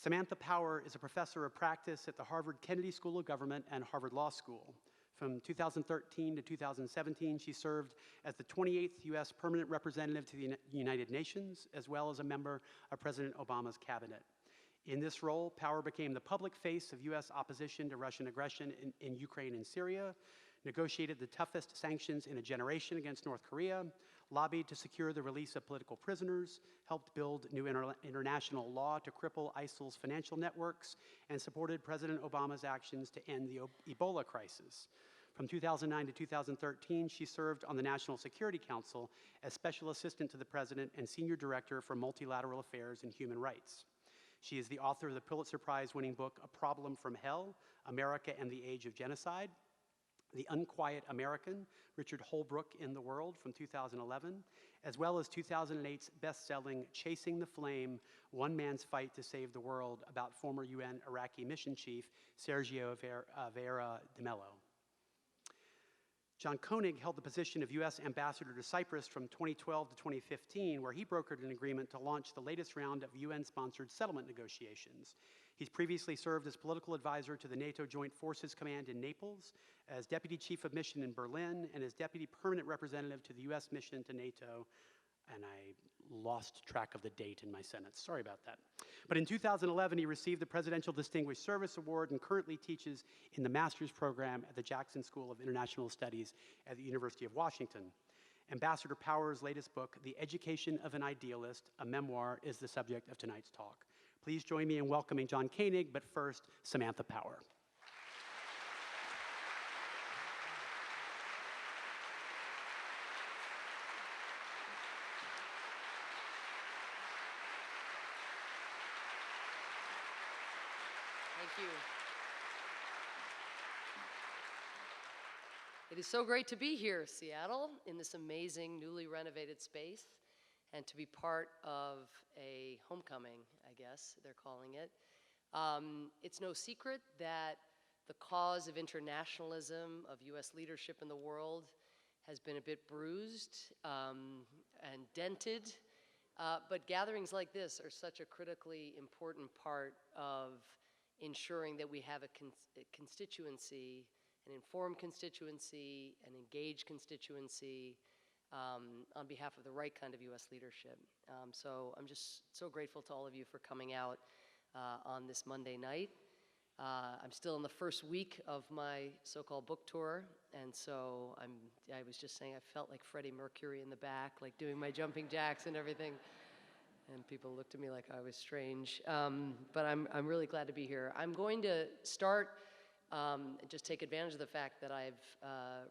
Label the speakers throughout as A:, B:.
A: Samantha Power is a professor of practice at the Harvard Kennedy School of Government and Harvard Law School. From 2013 to 2017, she served as the 28th U.S. Permanent Representative to the United Nations, as well as a member of President Obama's cabinet. In this role, Power became the public face of U.S. opposition to Russian aggression in Ukraine and Syria, negotiated the toughest sanctions in a generation against North Korea, lobbied to secure the release of political prisoners, helped build new international law to cripple ISIL's financial networks, and supported President Obama's actions to end the Ebola crisis. From 2009 to 2013, she served on the National Security Council as Special Assistant to the President and Senior Director for Multilateral Affairs and Human Rights. She is the author of the Pulitzer Prize-winning book, A Problem from Hell, America and the Age of Genocide, The Unquiet American, Richard Holbrooke in the World from 2011, as well as 2008's best-selling Chasing the Flame, One Man's Fight to Save the World, about former UN Iraqi mission chief Sergio Vieira de Mello. John Koenig held the position of U.S. Ambassador to Cyprus from 2012 to 2015, where he brokered an agreement to launch the latest round of UN-sponsored settlement negotiations. He's previously served as political advisor to the NATO Joint Forces Command in Naples, as deputy chief of mission in Berlin, and as deputy permanent representative to the U.S. mission to NATO. And I lost track of the date in my sentence. Sorry about that. But in 2011, he received the Presidential Distinguished Service Award and currently teaches in the master's program at the Jackson School of International Studies at the University of Washington. Ambassador Power's latest book, The Education of an Idealist, a memoir, is the subject of tonight's talk. Please join me in welcoming John Koenig, but first, Samantha Power.
B: Thank you. It is so great to be here, Seattle, in this amazing, newly renovated space, and to be part of a homecoming, I guess they're calling it. It's no secret that the cause of internationalism, of US leadership in the world, has been a bit bruised and dented, but gatherings like this are such a critically important part of ensuring that we have a constituency, an informed constituency, an engaged constituency on behalf of the right kind of US leadership. So I'm just so grateful to all of you for coming out on this Monday night. I'm still in the first week of my so-called book tour, and so I was just saying I felt like Freddie Mercury in the back, like doing my jumping jacks and everything. And people looked at me like I was strange. But I'm really glad to be here. I'm going to start, just take advantage of the fact that I've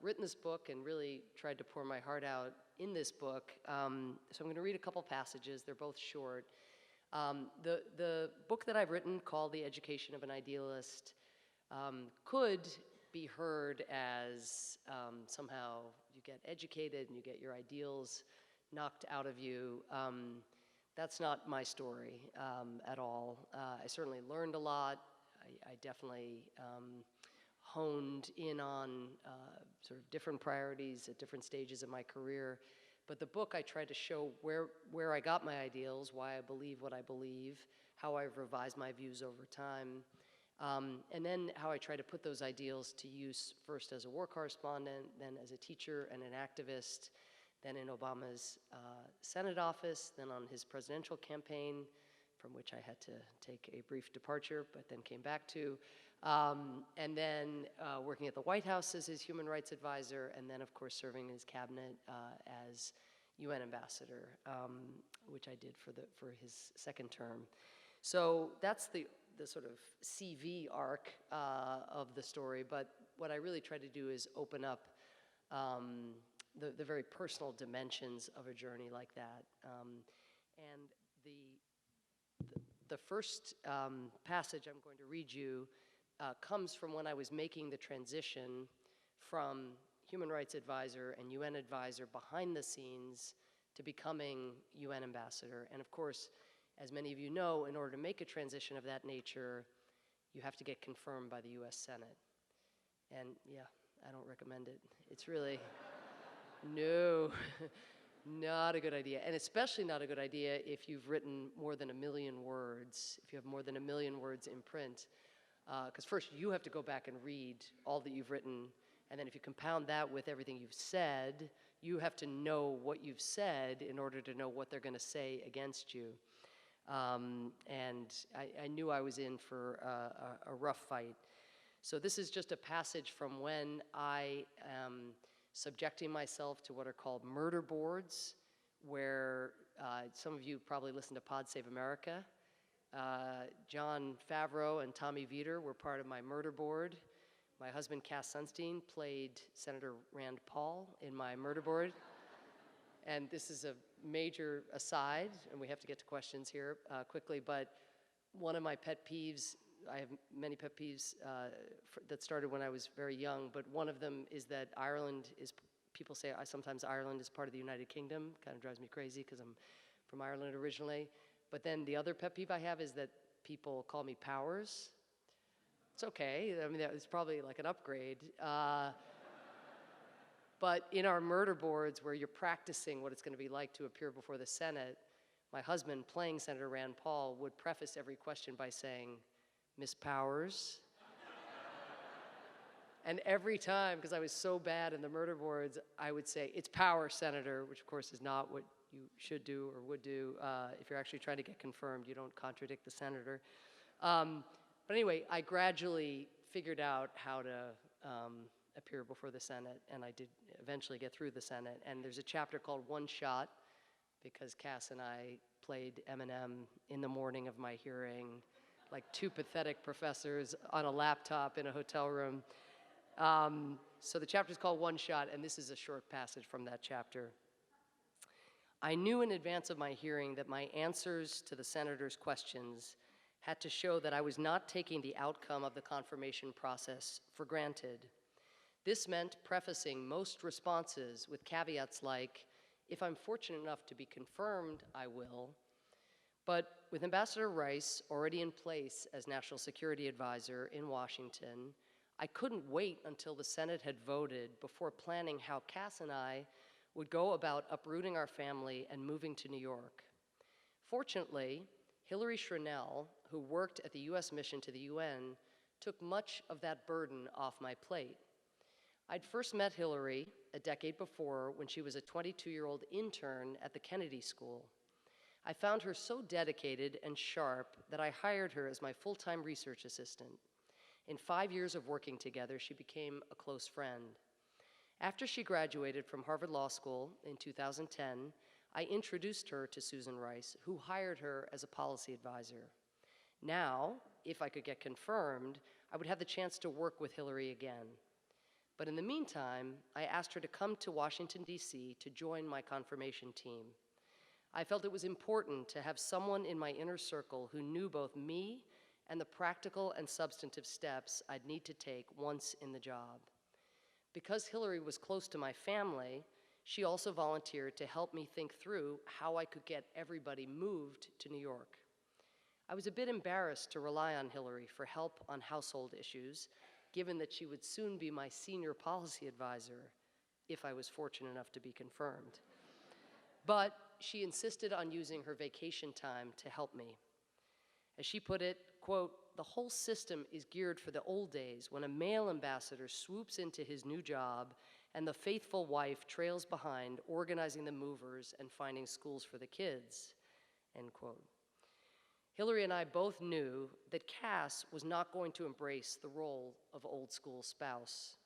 B: written this book and really tried to pour my heart out in this book. So I'm going to read a couple passages. They're both short. The book that I've written, called The Education of an Idealist, could be heard as somehow you get educated and you get your ideals knocked out of you. That's not my story at all. I certainly learned a lot. I definitely honed in on sort of different priorities at different stages of my career. But the book, I tried to show where I got my ideals, why I believe what I believe, how I've revised my views over time, and then how I try to put those ideals to use, first as a war correspondent, then as a teacher and an activist, then in Obama's Senate office, then on his presidential campaign, from which I had to take a brief departure, but then came back to, and then working at the White House as his human rights advisor, and then of course serving in his cabinet as UN ambassador, which I did for his second term. So that's the sort of CV arc of the story, but what I really try to do is open up the very personal dimensions of a journey like that. And the first passage I'm going to read you comes from when I was making the transition from human rights advisor and UN advisor behind the scenes to becoming UN ambassador. And of course, as many of you know, in order to make a transition of that nature, you have to get confirmed by the US Senate. And yeah, I don't recommend it. It's really, no. Not a good idea, and especially not a good idea if you've written more than 1,000,000 words, if you have more than 1,000,000 words in print. Because first, you have to go back and read all that you've written, and then if you compound that with everything you've said, you have to know what you've said in order to know what they're going to say against you. And I knew I was in for a rough fight. So this is just a passage from when I am subjecting myself to what are called murder boards, where some of you probably listen to Pod Save America. John Favreau and Tommy Vietor were part of my murder board. My husband, Cass Sunstein, played Senator Rand Paul in my murder board. And this is a major aside, and we have to get to questions here quickly, but one of my pet peeves, I have many pet peeves that started when I was very young, but one of them is that Ireland is, people say sometimes Ireland is part of the United Kingdom. Kind of drives me crazy because I'm from Ireland originally. But then the other pet peeve I have is that people call me Powers. It's okay, I mean, it's probably like an upgrade. But in our murder boards where you're practicing what it's going to be like to appear before the Senate, my husband, playing Senator Rand Paul, would preface every question by saying, "Miss Powers." And every time, because I was so bad in the murder boards, I would say, "It's Power, Senator," which of course is not what you should do or would do. If you're actually trying to get confirmed, you don't contradict the senator. But anyway, I gradually figured out how to appear before the Senate, and I did eventually get through the Senate. And there's a chapter called One Shot, because Cass and I played Eminem in the morning of my hearing, like two pathetic professors on a laptop in a hotel room. So the chapter is called One Shot, and this is a short passage from that chapter. I knew in advance of my hearing that my answers to the senator's questions had to show that I was not taking the outcome of the confirmation process for granted. This meant prefacing most responses with caveats like, "If I'm fortunate enough to be confirmed, I will." But with Ambassador Rice already in place as National Security Advisor in Washington, I couldn't wait until the Senate had voted before planning how Cass and I would go about uprooting our family and moving to New York. Fortunately, Hillary Schrenell, who worked at the US mission to the UN, took much of that burden off my plate. I'd first met Hillary a decade before when she was a 22-year-old intern at the Kennedy School. I found her so dedicated and sharp that I hired her as my full-time research assistant. In 5 years of working together, she became a close friend. After she graduated from Harvard Law School in 2010, I introduced her to Susan Rice, who hired her as a policy advisor. Now, if I could get confirmed, I would have the chance to work with Hillary again. But in the meantime, I asked her to come to Washington, D.C. to join my confirmation team. I felt it was important to have someone in my inner circle who knew both me and the practical and substantive steps I'd need to take once in the job. Because Hillary was close to my family, she also volunteered to help me think through how I could get everybody moved to New York. I was a bit embarrassed to rely on Hillary for help on household issues, given that she would soon be my senior policy advisor if I was fortunate enough to be confirmed. But she insisted on using her vacation time to help me. As she put it, quote, "The whole system is geared for the old days when a male ambassador swoops into his new job and the faithful wife trails behind, organizing the movers and finding schools for the kids," end quote. Hillary and I both knew that Cass was not going to embrace the role of old school spouse.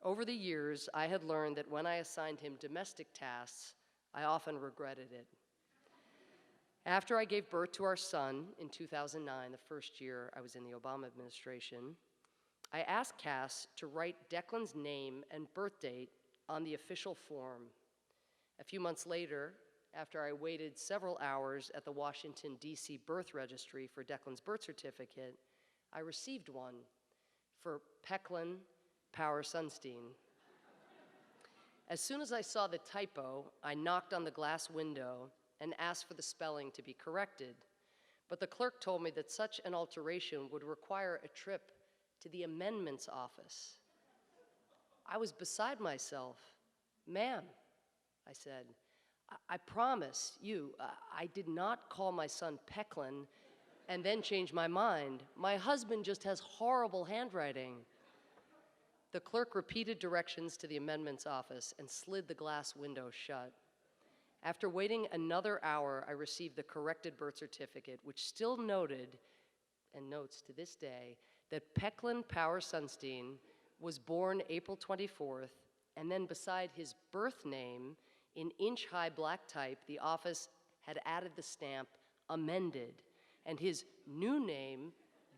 B: Over the years, I had learned that when I assigned him domestic tasks, I often regretted it. After I gave birth to our son in 2009, the first year I was in the Obama administration, I asked Cass to write Declan's name and birth date on the official form. A few months later, after I waited several hours at the Washington, D.C. birth registry for Declan's birth certificate, I received one for Pecklin Power Sunstein. As soon as I saw the typo, I knocked on the glass window and asked for the spelling to be corrected. But the clerk told me that such an alteration would require a trip to the amendments office. I was beside myself. "Ma'am," I said, I promise you, I did not call my son Pecklin and then change my mind. My husband just has horrible handwriting. The clerk repeated directions to the amendments office and slid the glass window shut. After waiting another hour, I received the corrected birth certificate, which still noted, and notes to this day, that Pecklin Power Sunstein was born April 24th, and then beside his birth name, in inch-high black type, the office had added the stamp, amended, and his new name,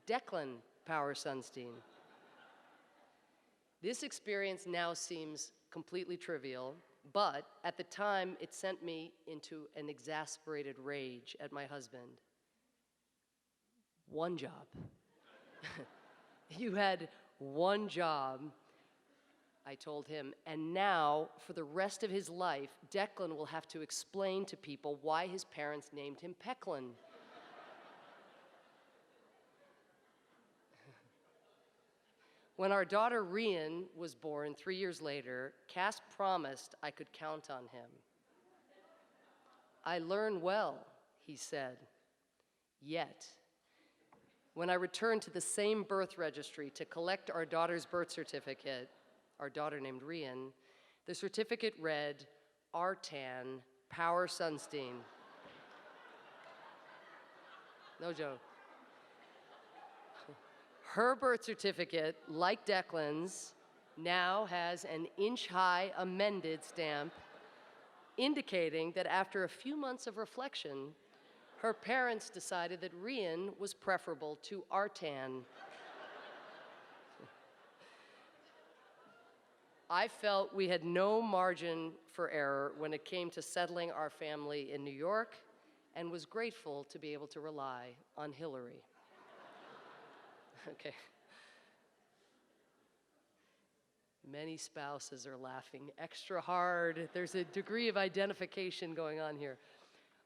B: Declan Power Sunstein. This experience now seems completely trivial, but at the time, it sent me into an exasperated rage at my husband. One job. You had one job, I told him, and now, for the rest of his life, Declan will have to explain to people why his parents named him Pecklin. When our daughter Rian was born 3 years later, Cass promised I could count on him. I learn well, he said. Yet, when I returned to the same birth registry to collect our daughter's birth certificate, our daughter named Rian, the certificate read, Artan Power Sunstein. No joke. Her birth certificate, like Declan's, now has an inch-high amended stamp indicating that after a few months of reflection, her parents decided that Rian was preferable to Artan. I felt we had no margin for error when it came to settling our family in New York, and was grateful to be able to rely on Hillary. Okay. Many spouses are laughing extra hard. There's a degree of identification going on here.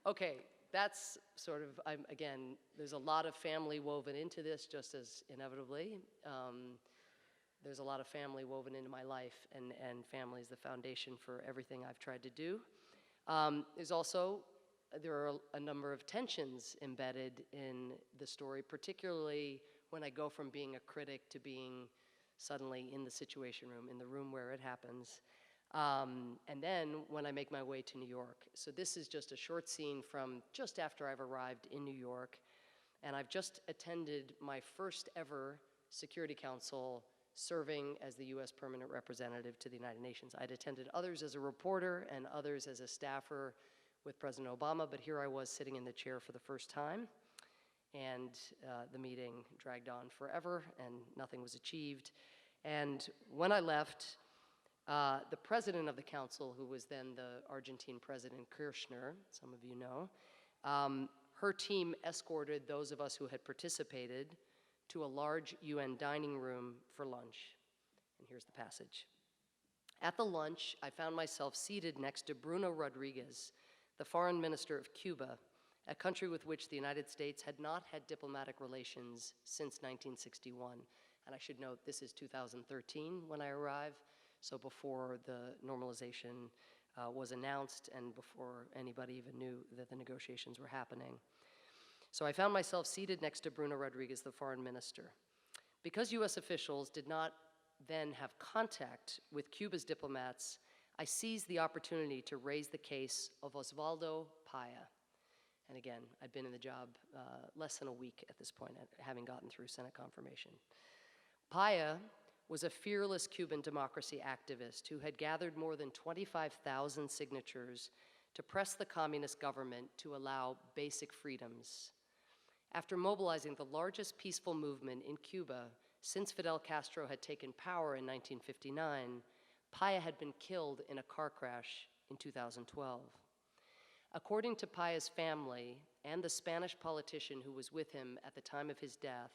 B: Okay, that's sort of, again, there's a lot of family woven into this, just as inevitably. There's a lot of family woven into my life, and family is the foundation for everything I've tried to do. There are a number of tensions embedded in the story, particularly when I go from being a critic to being suddenly in the Situation Room, in the room where it happens, and then when I make my way to New York. So this is just a short scene from just after I've arrived in New York, and I've just attended my first ever Security Council serving as the US Permanent Representative to the United Nations. I'd attended others as a reporter and others as a staffer with President Obama, but here I was sitting in the chair for the first time. And the meeting dragged on forever, and nothing was achieved. And when I left, the president of the council, who was then the Argentine President Kirchner, some of you know, her team escorted those of us who had participated to a large UN dining room for lunch. And here's the passage. At the lunch, I found myself seated next to Bruno Rodriguez, the foreign minister of Cuba, a country with which the United States had not had diplomatic relations since 1961. And I should note, this is 2013 when I arrived, so before the normalization was announced and before anybody even knew that the negotiations were happening. So I found myself seated next to Bruno Rodriguez, the foreign minister. Because US officials did not then have contact with Cuba's diplomats, I seized the opportunity to raise the case of Osvaldo Paya. And again, I'd been in the job less than a week at this point, having gotten through Senate confirmation. Paya was a fearless Cuban democracy activist who had gathered more than 25,000 signatures to press the communist government to allow basic freedoms. After mobilizing the largest peaceful movement in Cuba since Fidel Castro had taken power in 1959, Paya had been killed in a car crash in 2012. According to Paya's family and the Spanish politician who was with him at the time of his death,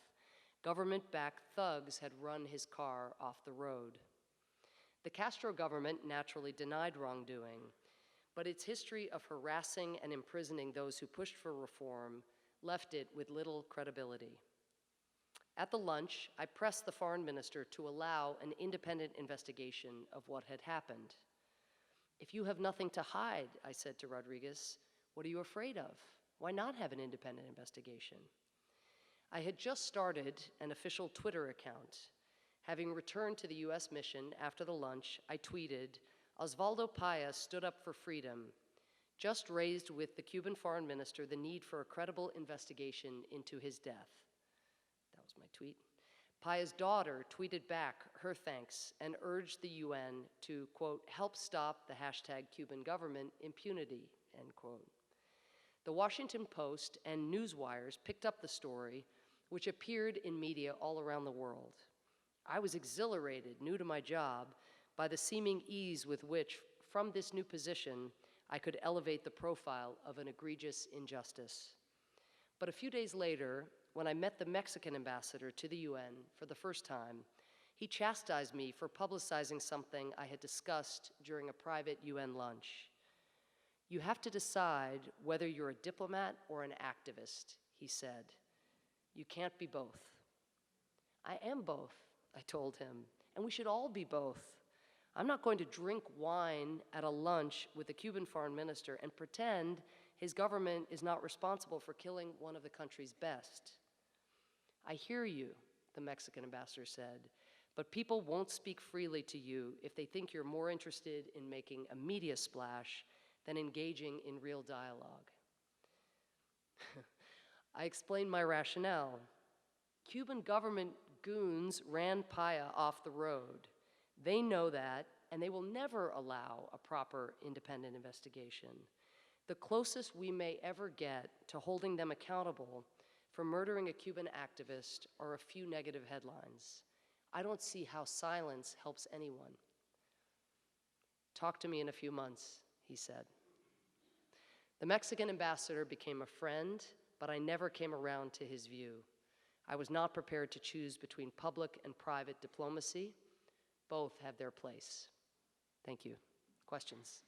B: government-backed thugs had run his car off the road. The Castro government naturally denied wrongdoing, but its history of harassing and imprisoning those who pushed for reform left it with little credibility. At the lunch, I pressed the foreign minister to allow an independent investigation of what had happened. If you have nothing to hide, I said to Rodriguez, what are you afraid of? Why not have an independent investigation? I had just started an official Twitter account. Having returned to the US mission after the lunch, I tweeted, Osvaldo Paya stood up for freedom, just raised with the Cuban foreign minister the need for a credible investigation into his death. That was my tweet. Paya's daughter tweeted back her thanks and urged the UN to, quote, help stop the hashtag Cuban government impunity, end quote. The Washington Post and newswires picked up the story, which appeared in media all around the world. I was exhilarated, new to my job, by the seeming ease with which, from this new position, I could elevate the profile of an egregious injustice. But a few days later, when I met the Mexican ambassador to the UN for the first time, he chastised me for publicizing something I had discussed during a private UN lunch. You have to decide whether you're a diplomat or an activist, he said. You can't be both. I am both, I told him, and we should all be both. I'm not going to drink wine at a lunch with the Cuban foreign minister and pretend his government is not responsible for killing one of the country's best. I hear you, the Mexican ambassador said, but people won't speak freely to you if they think you're more interested in making a media splash than engaging in real dialogue. I explained my rationale. Cuban government goons ran Paya off the road. They know that, and they will never allow a proper independent investigation. The closest we may ever get to holding them accountable for murdering a Cuban activist are a few negative headlines. I don't see how silence helps anyone. Talk to me in a few months, he said. The Mexican ambassador became a friend, but I never came around to his view. I was not prepared to choose between public and private diplomacy. Both have their place. Thank you. Questions?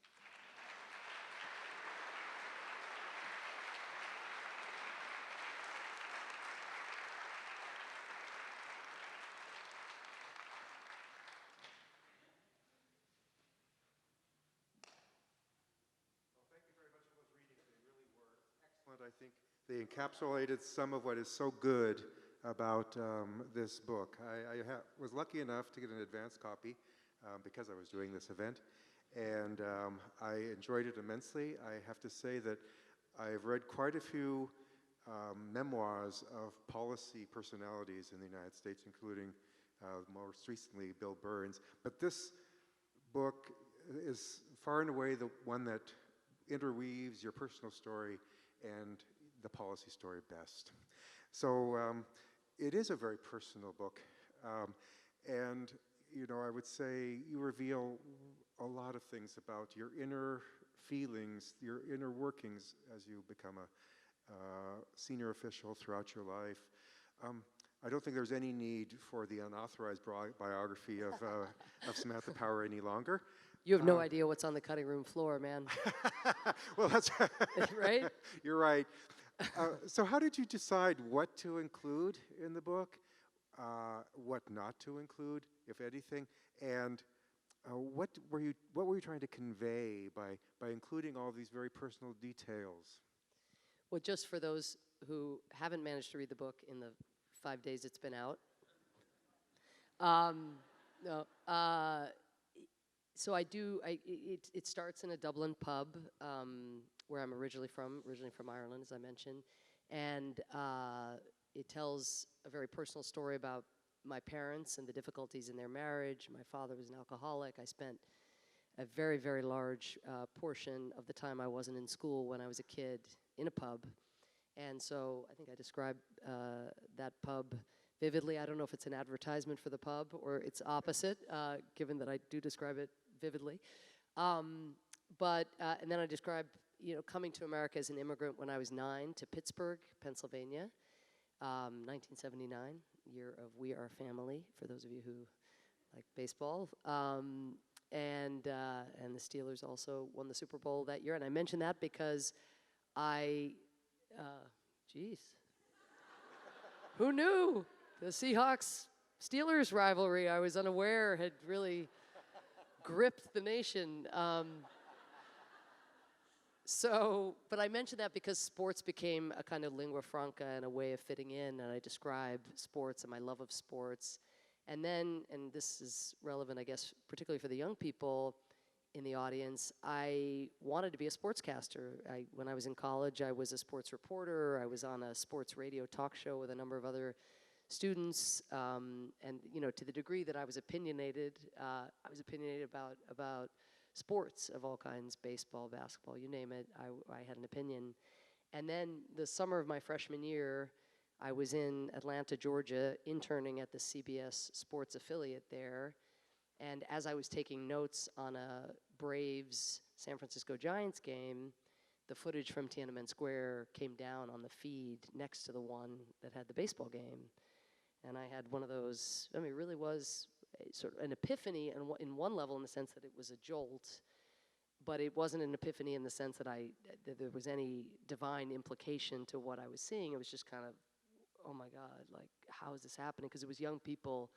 C: I think they encapsulated some of what is so good about this book. I was lucky enough to get an advance copy because I was doing this event, and I enjoyed it immensely. I have to say that I've read quite a few memoirs of policy personalities in the United States, including most recently Bill Burns, but this book is far and away the one that interweaves your personal story and the policy story best. So it is a very personal book. And, you know, I would say you reveal a lot of things about your inner feelings, your inner workings as you become a senior official throughout your life. I don't think there's any need for the unauthorized biography of Samantha Power any longer.
B: You have no idea what's on the cutting room floor, man.
C: Well, that's
B: right.
C: You're right. So how did you decide what to include in the book, what not to include, if anything, and what were you trying to convey by including all these very personal details?
B: Well, just for those who haven't managed to read the book in the 5 days it's been out. So it starts in a Dublin pub where I'm originally from Ireland, as I mentioned. And it tells a very personal story about my parents and the difficulties in their marriage. My father was an alcoholic. I spent a very, very large portion of the time I wasn't in school when I was a kid in a pub. And so I think I described that pub vividly. I don't know if it's an advertisement for the pub or it's opposite, given that I do describe it vividly. And then I describe, coming to America as an immigrant when I was 9 to Pittsburgh, Pennsylvania, 1979, year of We Are Family, for those of you who like baseball. And the Steelers also won the Super Bowl that year. And I mention that because who knew? The Seahawks-Steelers rivalry, I was unaware, had really gripped the nation. So, but I mention that because sports became a kind of lingua franca and a way of fitting in, and I describe sports and my love of sports. And then, and this is relevant, I guess, particularly for the young people in the audience, I wanted to be a sportscaster. When I was in college, I was a sports reporter. I was on a sports radio talk show with a number of other students, and to the degree that I was opinionated about sports of all kinds, baseball, basketball, you name it. I had an opinion. And then the summer of my freshman year, I was in Atlanta, Georgia, interning at the CBS sports affiliate there. And as I was taking notes on a Braves San Francisco Giants game, the footage from Tiananmen Square came down on the feed next to the one that had the baseball game. And I had one of those, it really was sort of an epiphany in one level, in the sense that it was a jolt, but it wasn't an epiphany in the sense that there was any divine implication to what I was seeing. It was just kind of, oh my God, like, how is this happening? Because it was young people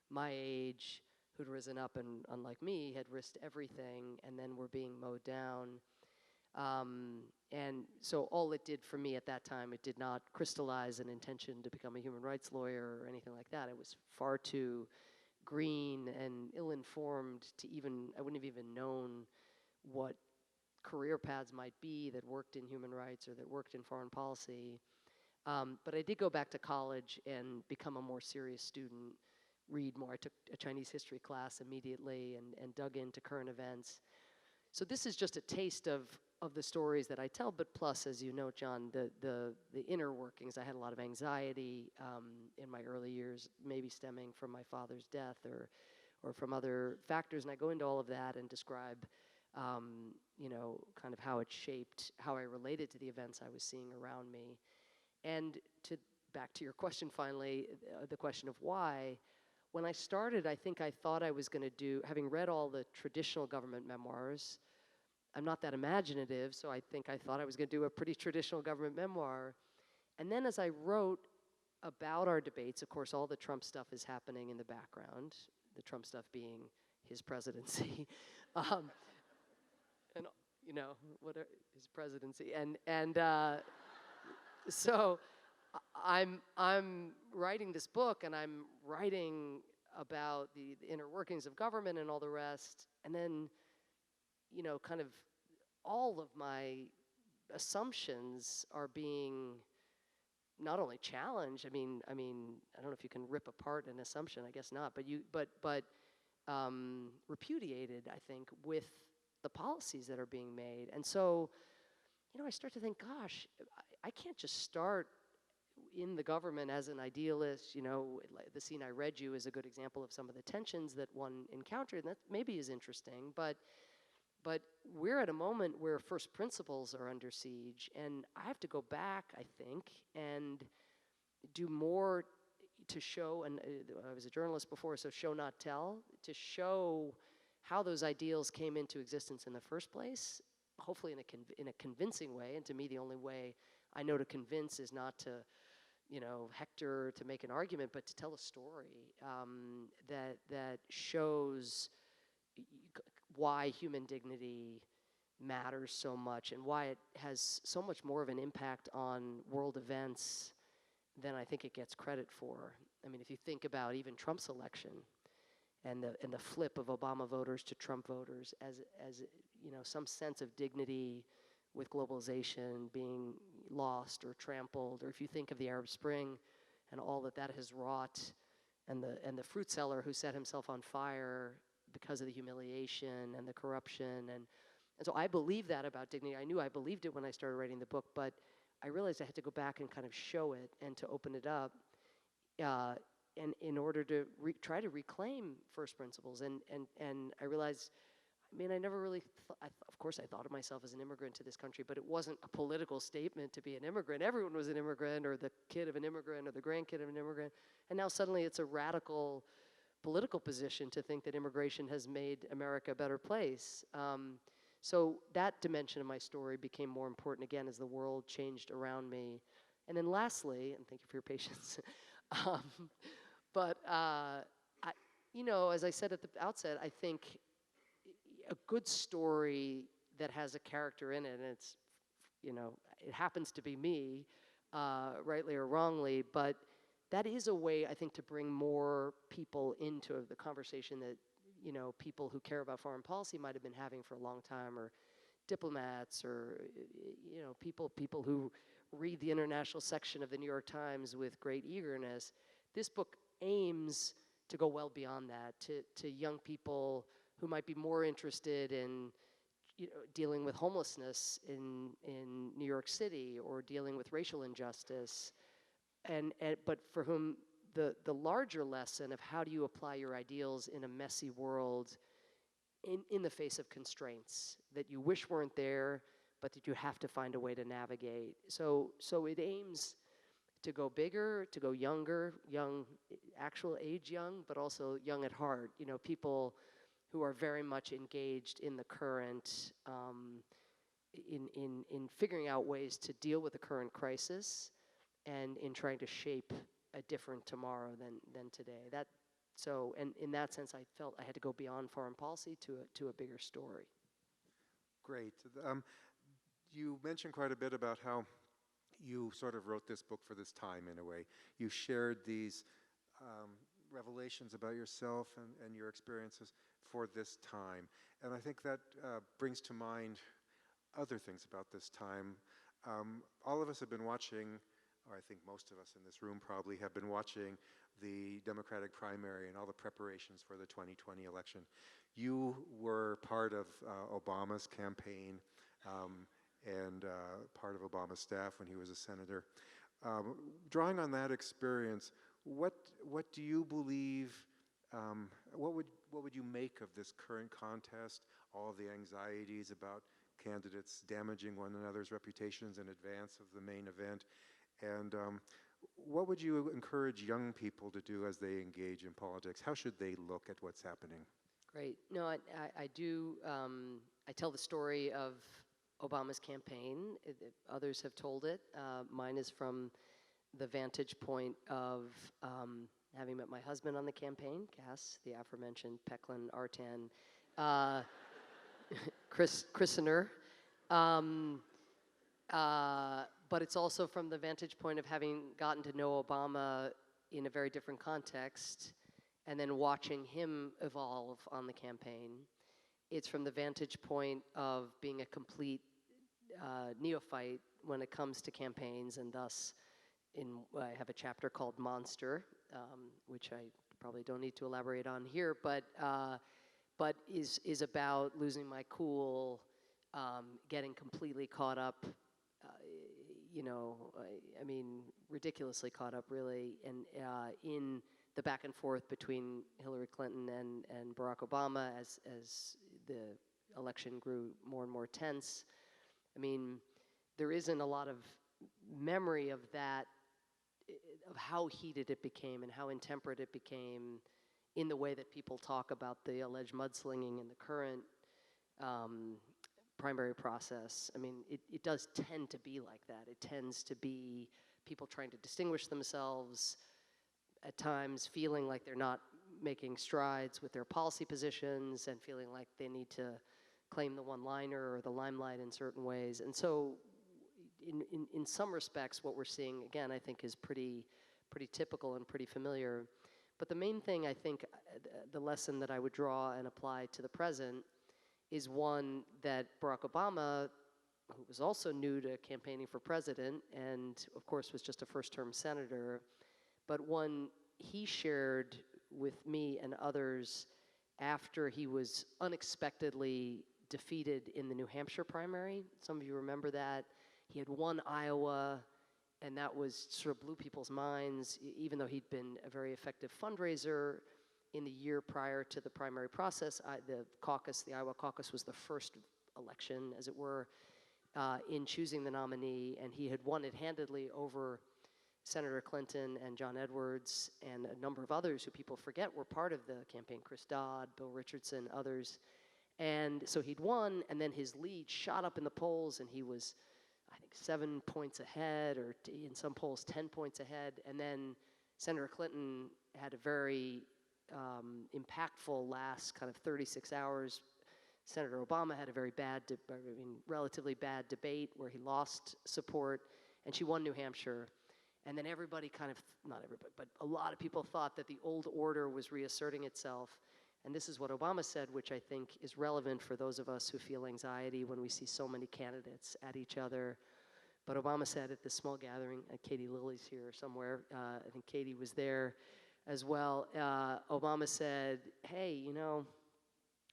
B: my age who'd risen up and, unlike me, had risked everything and then were being mowed down. And so all it did for me at that time, it did not crystallize an intention to become a human rights lawyer or anything like that. It was far too green and ill-informed to I wouldn't have even known what career paths might be that worked in human rights or that worked in foreign policy. But I did go back to college and become a more serious student, read more. I took a Chinese history class immediately and dug into current events. So this is just a taste of the stories that I tell, but plus, as you know, John, the inner workings. I had a lot of anxiety in my early years, maybe stemming from my father's death or from other factors, and I go into all of that and describe, kind of how it shaped how I related to the events I was seeing around me. And back to your question finally, the question of why. When I started, I think I thought I was going to do, having read all the traditional government memoirs, I'm not that imaginative, so I thought I was going to do a pretty traditional government memoir. And then as I wrote about our debates, of course, all the Trump stuff is happening in the background, the Trump stuff being his presidency. And, his presidency. So I'm writing this book, and I'm writing about the inner workings of government and all the rest, and then, kind of all of my assumptions are being not only challenged. I mean, I don't know if you can rip apart an assumption. I guess not. But repudiated, I think, with the policies that are being made. And so, I start to think, gosh, I can't just start in the government as an idealist. The scene I read you is a good example of some of the tensions that one encountered, and that maybe is interesting, but we're at a moment where first principles are under siege, and I have to go back, I think, and do more to show, and I was a journalist before, so show not tell, to show how those ideals came into existence in the first place, hopefully in a convincing way. And to me, the only way I know to convince is not to hector, to make an argument, but to tell a story that shows why human dignity matters so much and why it has so much more of an impact on world events than I think it gets credit for. I mean, if you think about even Trump's election and the flip of Obama voters to Trump voters as some sense of dignity with globalization being lost or trampled, or if you think of the Arab Spring and all that has wrought, and the fruit seller who set himself on fire because of the humiliation and the corruption, and so I believe that about dignity. I knew I believed it when I started writing the book, but I realized I had to go back and kind of show it and to open it up, and in order to try to reclaim first principles. And I realized, I never really of course I thought of myself as an immigrant to this country, but it wasn't a political statement to be an immigrant. Everyone was an immigrant, or the kid of an immigrant, or the grandkid of an immigrant, and now suddenly it's a radical political position to think that immigration has made America a better place. So that dimension of my story became more important again as the world changed around me. And then lastly, and thank you for your patience, as I said at the outset, I think a good story that has a character in it, and it's, it happens to be me, rightly or wrongly, but that is a way, I think, to bring more people into the conversation that, people who care about foreign policy might have been having for a long time, or diplomats, or, people who read the international section of the New York Times with great eagerness. This book aims to go well beyond that, to young people who might be more interested in dealing with homelessness in New York City, or dealing with racial injustice, but for whom the larger lesson of how do you apply your ideals in a messy world in the face of constraints that you wish weren't there, but that you have to find a way to navigate. So it aims to go bigger, to go younger, young, actual age young, but also young at heart. People who are very much engaged in the current, in figuring out ways to deal with the current crisis, and in trying to shape a different tomorrow than today. And in that sense, I felt I had to go beyond foreign policy to a bigger story.
C: Great. You mentioned quite a bit about how you sort of wrote this book for this time in a way. You shared these revelations about yourself and your experiences for this time. And I think that brings to mind other things about this time. All of us have been watching, or I think most of us in this room probably have been watching the Democratic primary and all the preparations for the 2020 election. You were part of Obama's campaign and part of Obama's staff when he was a senator. Drawing on that experience, what do you believe, what would you make of this current contest, all the anxieties about candidates damaging one another's reputations in advance of the main event? And what would you encourage young people to do as they engage in politics? How should they look at what's happening?
B: Great. No, I do. I tell the story of Obama's campaign. Others have told it. Mine is from the vantage point of having met my husband on the campaign, Cass, the aforementioned Pecklin Artan christener. But it's also from the vantage point of having gotten to know Obama in a very different context, and then watching him evolve on the campaign. It's from the vantage point of being a complete neophyte when it comes to campaigns, and thus I have a chapter called Monster, which I probably don't need to elaborate on here, but is about losing my cool, getting completely caught up, I mean, ridiculously caught up, really, and in the back and forth between Hillary Clinton and Barack Obama as the election grew more and more tense. I mean, there isn't a lot of memory of that, of how heated it became and how intemperate it became in the way that people talk about the alleged mudslinging in the current primary process. I mean, it does tend to be like that. It tends to be people trying to distinguish themselves, at times feeling like they're not making strides with their policy positions, and feeling like they need to claim the one-liner or the limelight in certain ways. And so in some respects, what we're seeing, again, I think is pretty typical and pretty familiar. But the main thing, I think, the lesson that I would draw and apply to the present is one that Barack Obama, who was also new to campaigning for president and, of course, was just a first-term senator, but one he shared with me and others after he was unexpectedly defeated in the New Hampshire primary. Some of you remember that. He had won Iowa, and that was sort of blew people's minds, even though he'd been a very effective fundraiser in the year prior to the primary process. The Iowa caucus was the first election, as it were, in choosing the nominee, and he had won it handedly over Senator Clinton and John Edwards and a number of others who people forget were part of the campaign, Chris Dodd, Bill Richardson, others. And so he'd won, and then his lead shot up in the polls, and he was, I think, 7 points ahead, or in some polls 10 points ahead. And then Senator Clinton had a very impactful last kind of 36 hours, Senator Obama had a very bad, relatively bad debate where he lost support, and she won New Hampshire. And then everybody kind of, not everybody, but a lot of people thought that the old order was reasserting itself. And this is what Obama said, which I think is relevant for those of us who feel anxiety when we see so many candidates at each other. But Obama said at this small gathering, Katie Lilly's here somewhere, I think Katie was there as well. Obama said, hey, you know,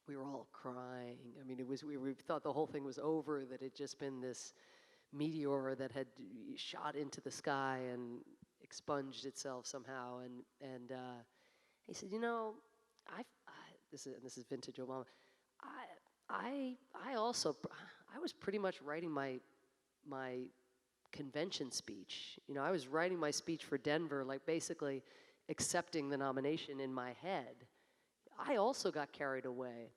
B: we were all crying. I mean, we thought the whole thing was over, that it had just been this meteor that had shot into the sky and expunged itself somehow. And he said, you know, this is vintage Obama. I was pretty much writing my convention speech. You know, I was writing my speech for Denver, like basically accepting the nomination in my head. I also got carried away.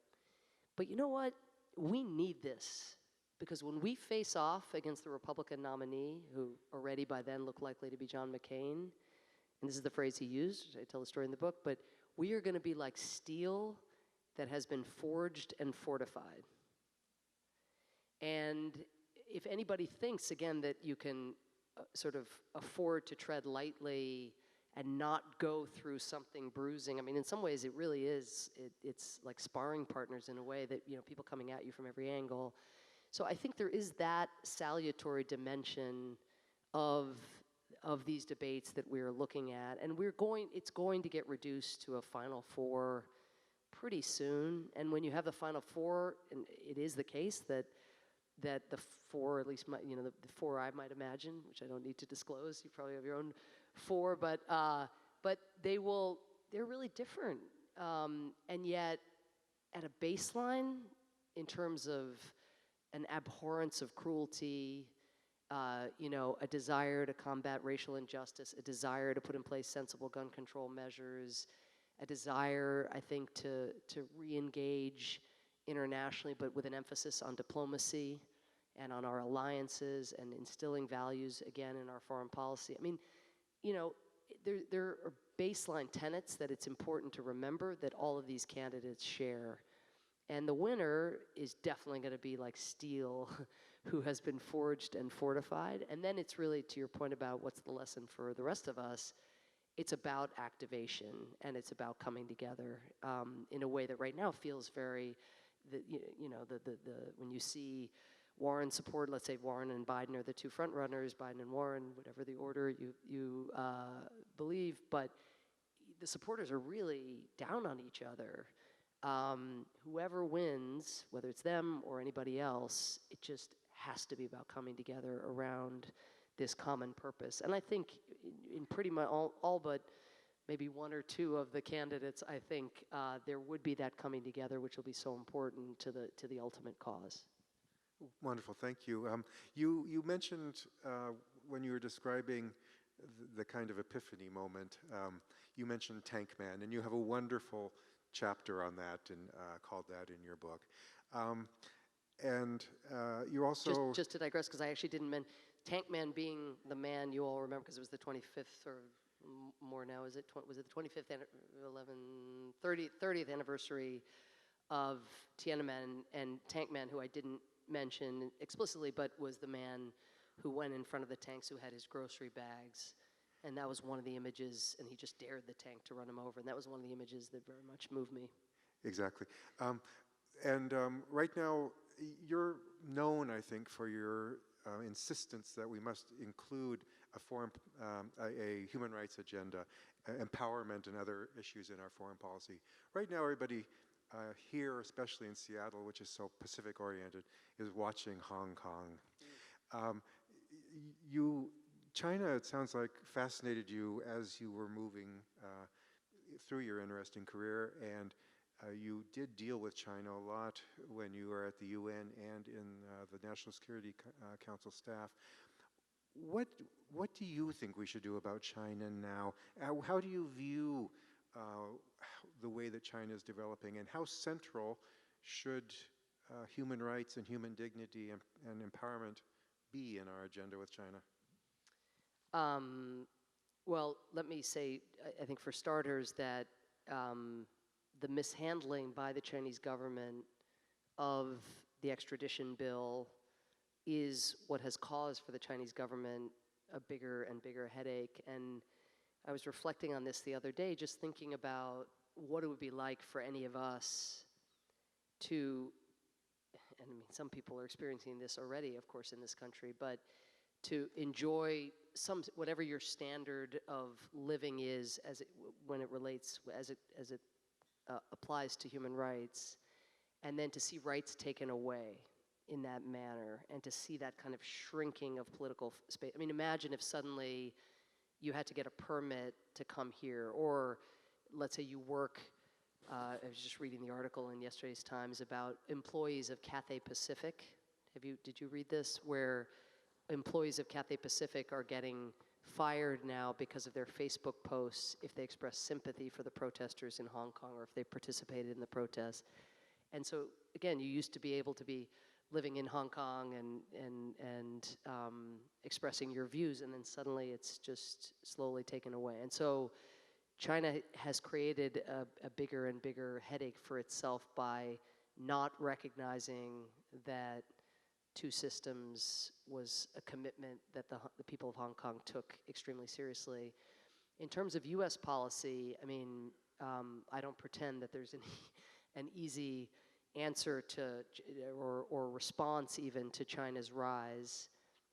B: But you know what? We need this. Because when we face off against the Republican nominee, who already by then looked likely to be John McCain, and this is the phrase he used, I tell the story in the book, but we are going to be like steel that has been forged and fortified. And if anybody thinks, again, that you can sort of afford to tread lightly and not go through something bruising, I mean, in some ways it really is, it's like sparring partners in a way that, you know, people coming at you from every angle. So I think there is that salutary dimension of these debates that we're looking at, and it's going to get reduced to a Final Four pretty soon. And when you have the Final Four, and it is the case that the four, at least the four I might imagine, which I don't need to disclose, you probably have your own four, but they're really different, and yet at a baseline in terms of an abhorrence of cruelty, a desire to combat racial injustice, a desire to put in place sensible gun control measures, a desire, I think, to re-engage internationally, but with an emphasis on diplomacy and on our alliances and instilling values, again, in our foreign policy. I mean, you know, there are baseline tenets that it's important to remember that all of these candidates share. And the winner is definitely going to be like steel who has been forged and fortified. And then it's really, to your point about what's the lesson for the rest of us, it's about activation and it's about coming together in a way that right now feels very, when you see Warren support, let's say Warren and Biden are the two front runners, Biden and Warren, whatever the order you believe, but the supporters are really down on each other. Whoever wins, whether it's them or anybody else, it just has to be about coming together around this common purpose. And I think in pretty much all but maybe one or two of the candidates, I think there would be that coming together, which will be so important to the ultimate cause.
C: Wonderful, thank you. You mentioned when you were describing the kind of epiphany moment, you mentioned Tank Man, and you have a wonderful chapter on that and called that in your book. And you also...
B: Just to digress, because I actually didn't mention, Tank Man being the man you all remember, because it was the 25th or more now, was it the 25th, 30th anniversary of Tiananmen, and Tank Man, who I didn't mention explicitly, but was the man who went in front of the tanks, who had his grocery bags. And that was one of the images, and he just dared the tank to run him over. And that was one of the images that very much moved me.
C: Exactly. Right now, you're known, I think, for your insistence that we must include a human rights agenda, empowerment and other issues in our foreign policy. Right now, everybody here, especially in Seattle, which is so Pacific-oriented, is watching Hong Kong. China, it sounds like, fascinated you as you were moving through your interesting career, and you did deal with China a lot when you were at the UN and in the National Security Council staff. What do you think we should do about China now? How do you view the way that China is developing, and how central should human rights and human dignity and empowerment be in our agenda with China?
B: Well, let me say, I think for starters, that the mishandling by the Chinese government of the extradition bill is what has caused for the Chinese government a bigger and bigger headache. And I was reflecting on this the other day, just thinking about what it would be like for any of us to, and I mean, some people are experiencing this already, of course, in this country, but to enjoy whatever your standard of living is when it relates, as it applies to human rights, and then to see rights taken away in that manner, and to see that kind of shrinking of political space. I mean, imagine if suddenly you had to get a permit to come here, or let's say you work, I was just reading the article in yesterday's Times about employees of Cathay Pacific. Did you read this? Where employees of Cathay Pacific are getting fired now because of their Facebook posts if they express sympathy for the protesters in Hong Kong or if they participated in the protests. And so, again, you used to be able to be living in Hong Kong and expressing your views, and then suddenly it's just slowly taken away. And so China has created a bigger and bigger headache for itself by not recognizing that two systems was a commitment that the people of Hong Kong took extremely seriously. In terms of US policy, I mean, I don't pretend that there's an easy answer to, or response even to China's rise.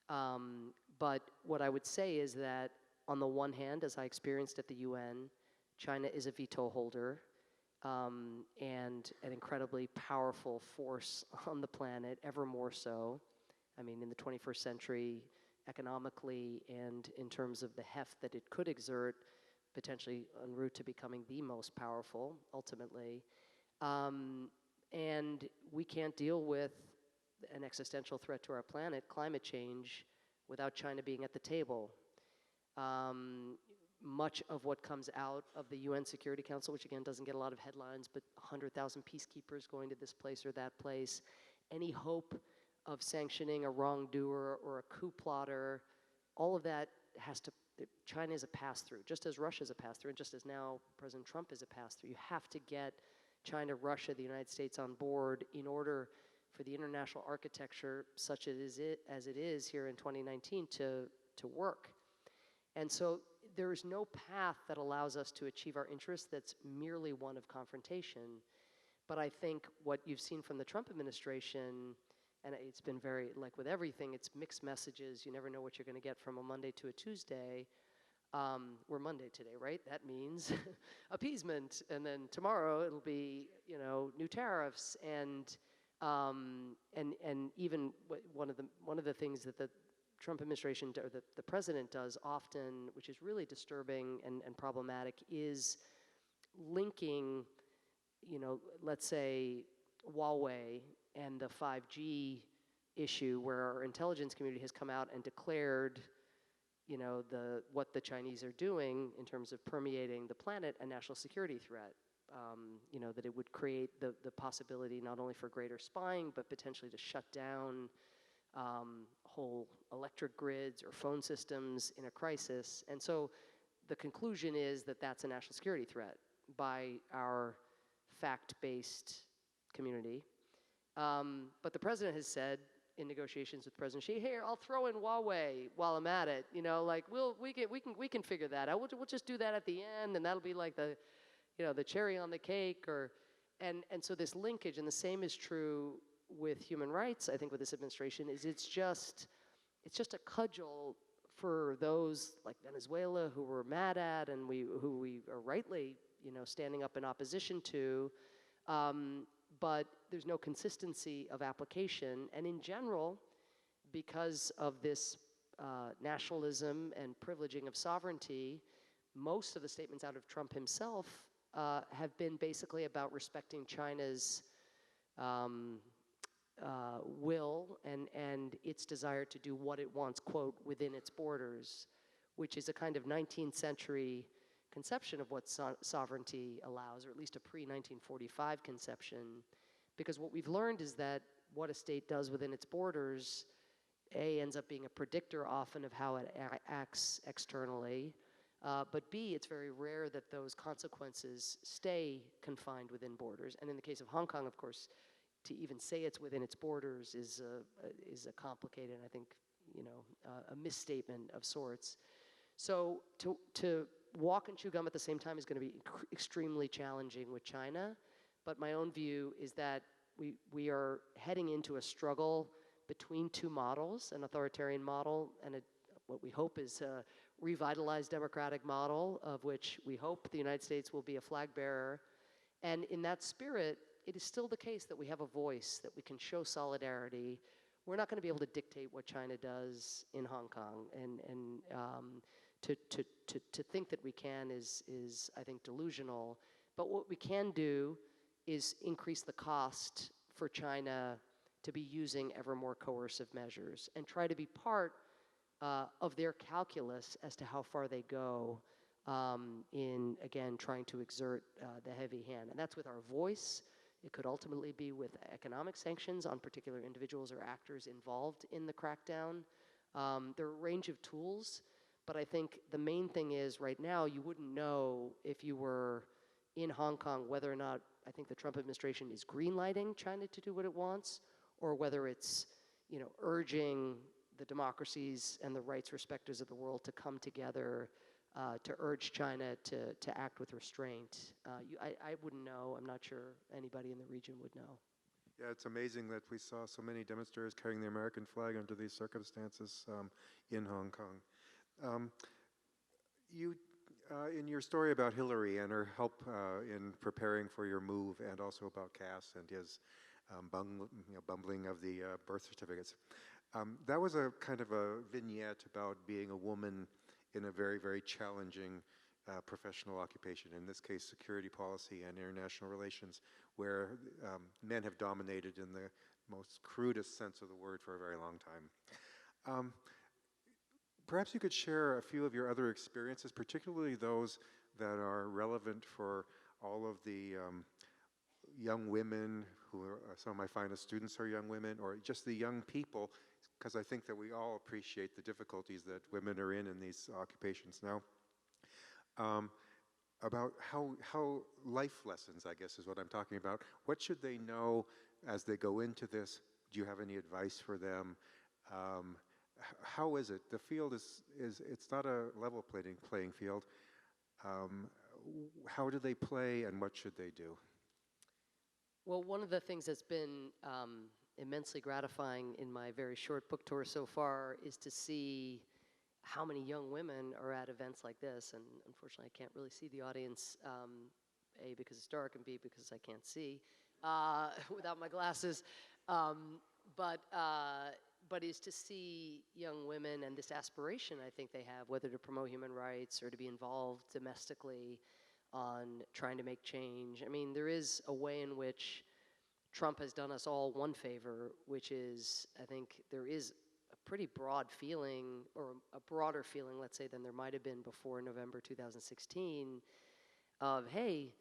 B: But what I would say is that on the one hand, as I experienced at the UN, China is a veto holder and an incredibly powerful force on the planet, ever more so. I mean, in the 21st century, economically and in terms of the heft that it could exert, potentially en route to becoming the most powerful, ultimately. And we can't deal with an existential threat to our planet, climate change, without China being at the table. Much of what comes out of the UN Security Council, which again doesn't get a lot of headlines, but 100,000 peacekeepers going to this place or that place, any hope of sanctioning a wrongdoer or a coup plotter, all of that China is a pass-through, just as Russia is a pass-through, and just as now President Trump is a pass-through. You have to get China, Russia, the United States on board in order for the international architecture, such as it is here in 2019, to work. And so there is no path that allows us to achieve our interests that's merely one of confrontation. But I think what you've seen from the Trump administration, and it's been very, like with everything, it's mixed messages. You never know what you're going to get from a Monday to a Tuesday. We're Monday today, right? That means appeasement, and then tomorrow it'll be, new tariffs, and even one of the things that the Trump administration or the president does often, which is really disturbing and problematic, is linking, let's say Huawei and the 5G issue, where our intelligence community has come out and declared what the Chinese are doing in terms of permeating the planet, a national security threat. That it would create the possibility not only for greater spying, but potentially to shut down whole electric grids or phone systems in a crisis. And so the conclusion is that that's a national security threat by our fact-based community. But the president has said, in negotiations with President Xi, hey, I'll throw in Huawei while I'm at it. We can figure that out. We'll just do that at the end, and that'll be like the cherry on the cake. And so this linkage, and the same is true with human rights. I think with this administration it's just a cudgel for those like Venezuela who we're mad at and who we are rightly standing up in opposition to. But there's no consistency of application. And in general, because of this nationalism and privileging of sovereignty, most of the statements out of Trump himself have been basically about respecting China's will and its desire to do what it wants, quote, within its borders, which is a kind of 19th century conception of what sovereignty allows, or at least a pre-1945 conception. Because what we've learned is that what a state does within its borders, A, ends up being a predictor often of how it acts externally, but B, it's very rare that those consequences stay confined within borders. And in the case of Hong Kong, of course, to even say it's within its borders is a complicated, I think, a misstatement of sorts. So to walk and chew gum at the same time is going to be extremely challenging with China. But my own view is that we are heading into a struggle between two models, an authoritarian model and what we hope is a revitalized democratic model, of which we hope the United States will be a flag bearer. And in that spirit, it is still the case that we have a voice, that we can show solidarity. We're not going to be able to dictate what China does in Hong Kong, and to think that we can is I think delusional. But what we can do is increase the cost for China to be using ever more coercive measures and try to be part of their calculus as to how far they go in, again, trying to exert the heavy hand. And that's with our voice. It could ultimately be with economic sanctions on particular individuals or actors involved in the crackdown. There are a range of tools, but I think the main thing is right now you wouldn't know if you were in Hong Kong whether or not I think the Trump administration is greenlighting China to do what it wants, or whether it's urging the democracies and the rights respecters of the world to come together to urge China to act with restraint. I wouldn't know. I'm not sure anybody in the region would know.
C: Yeah, it's amazing that we saw so many demonstrators carrying the American flag under these circumstances in Hong Kong. In your story about Hillary and her help in preparing for your move, and also about Cass and his bumbling of the birth certificates, that was a kind of a vignette about being a woman in a very, very challenging professional occupation, in this case security policy and international relations, where men have dominated in the most crudest sense of the word for a very long time. Perhaps you could share a few of your other experiences, particularly those that are relevant for all of the young women who are, some of my finest students are young women, or just the young people, because I think that we all appreciate the difficulties that women are in these occupations now. About how life lessons, I guess is what I'm talking about. What should they know as they go into this? Do you have any advice for them? How is it? The field it's not a level playing field. How do they play, and what should they do?
B: Well, one of the things that's been immensely gratifying in my very short book tour so far is to see how many young women are at events like this. And unfortunately, I can't really see the audience, A, because it's dark, and B, because I can't see without my glasses. But is to see young women and this aspiration I think they have, whether to promote human rights or to be involved domestically on trying to make change. I mean, there is a way in which Trump has done us all one favor, which is, I think there is a pretty broad feeling, or a broader feeling, let's say, than there might have been before November 2016, of, hey,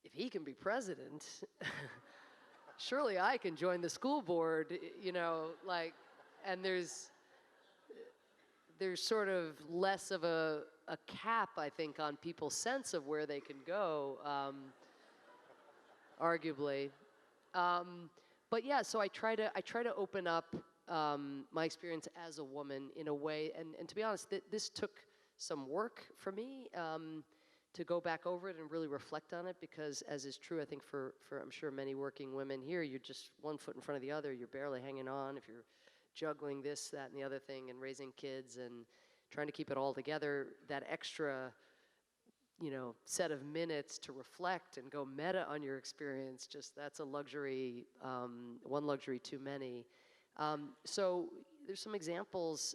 B: if he can be president, surely I can join the school board, and there's sort of less of a cap, I think, on people's sense of where they can go, arguably. But yeah, so I try to open up my experience as a woman in a way, and to be honest, this took some work for me to go back over it and really reflect on it, because as is true, I think for I'm sure many working women here, you're just one foot in front of the other, you're barely hanging on if you're juggling this, that, and the other thing, and raising kids and trying to keep it all together. That extra set of minutes to reflect and go meta on your experience, just that's a luxury, one luxury too many. So there's some examples,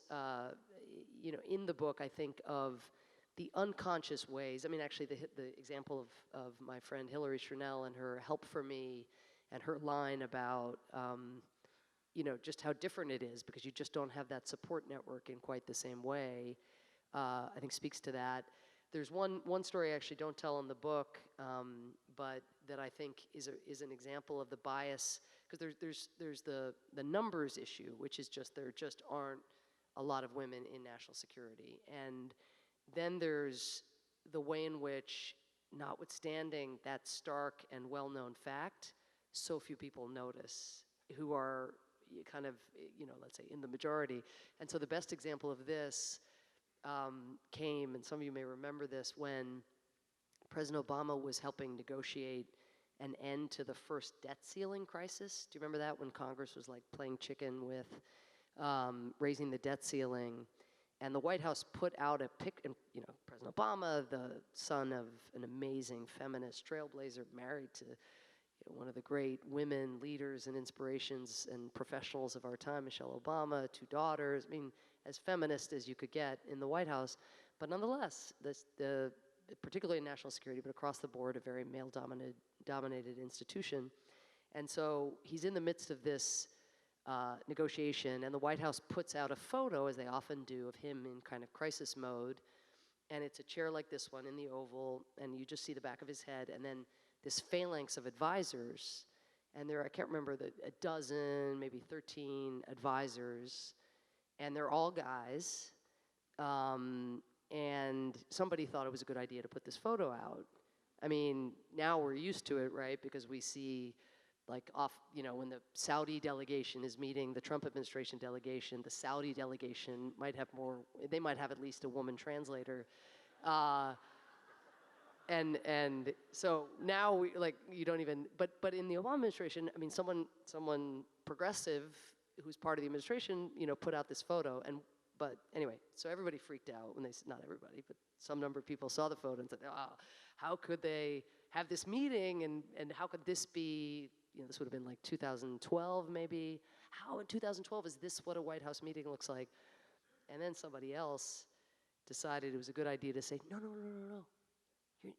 B: in the book, I think, of the unconscious ways. I mean, actually, the example of my friend Hillary Chernell and her help for me, and her line about, just how different it is because you just don't have that support network in quite the same way, I think speaks to that. There's one story I actually don't tell in the book, but that I think is an example of the bias, because there's the numbers issue, which is just there just aren't a lot of women in national security, and then there's the way in which, notwithstanding that stark and well-known fact, so few people notice, who are kind of, let's say in the majority. And so the best example of this came, and some of you may remember this, when President Obama was helping negotiate an end to the first debt ceiling crisis. Do you remember that, when Congress was like playing chicken with raising the debt ceiling? And the White House put out a President Obama, the son of an amazing feminist trailblazer, married to one of the great women leaders and inspirations and professionals of our time, Michelle Obama, 2 daughters. I mean, as feminist as you could get in the White House. But nonetheless, particularly in national security, but across the board, a very male-dominated institution. And so he's in the midst of this negotiation, and the White House puts out a photo, as they often do, of him in kind of crisis mode. And it's a chair like this one in the Oval, and you just see the back of his head, and then this phalanx of advisors. And there, I can't remember, a dozen, maybe 13 advisors, and they're all guys. And somebody thought it was a good idea to put this photo out. I mean, now we're used to it, right? Because we see, like, when the Saudi delegation is meeting the Trump administration delegation, the Saudi delegation might have they might have at least a woman translator. And so now you don't even, but in the Obama administration, I mean, someone progressive who's part of the administration, put out this photo. But anyway, so everybody freaked out when not everybody, but some number of people saw the photo and said, how could they have this meeting, and how could this be, this would have been like 2012 maybe. How in 2012 is this what a White House meeting looks like? And then somebody else decided it was a good idea to say, no.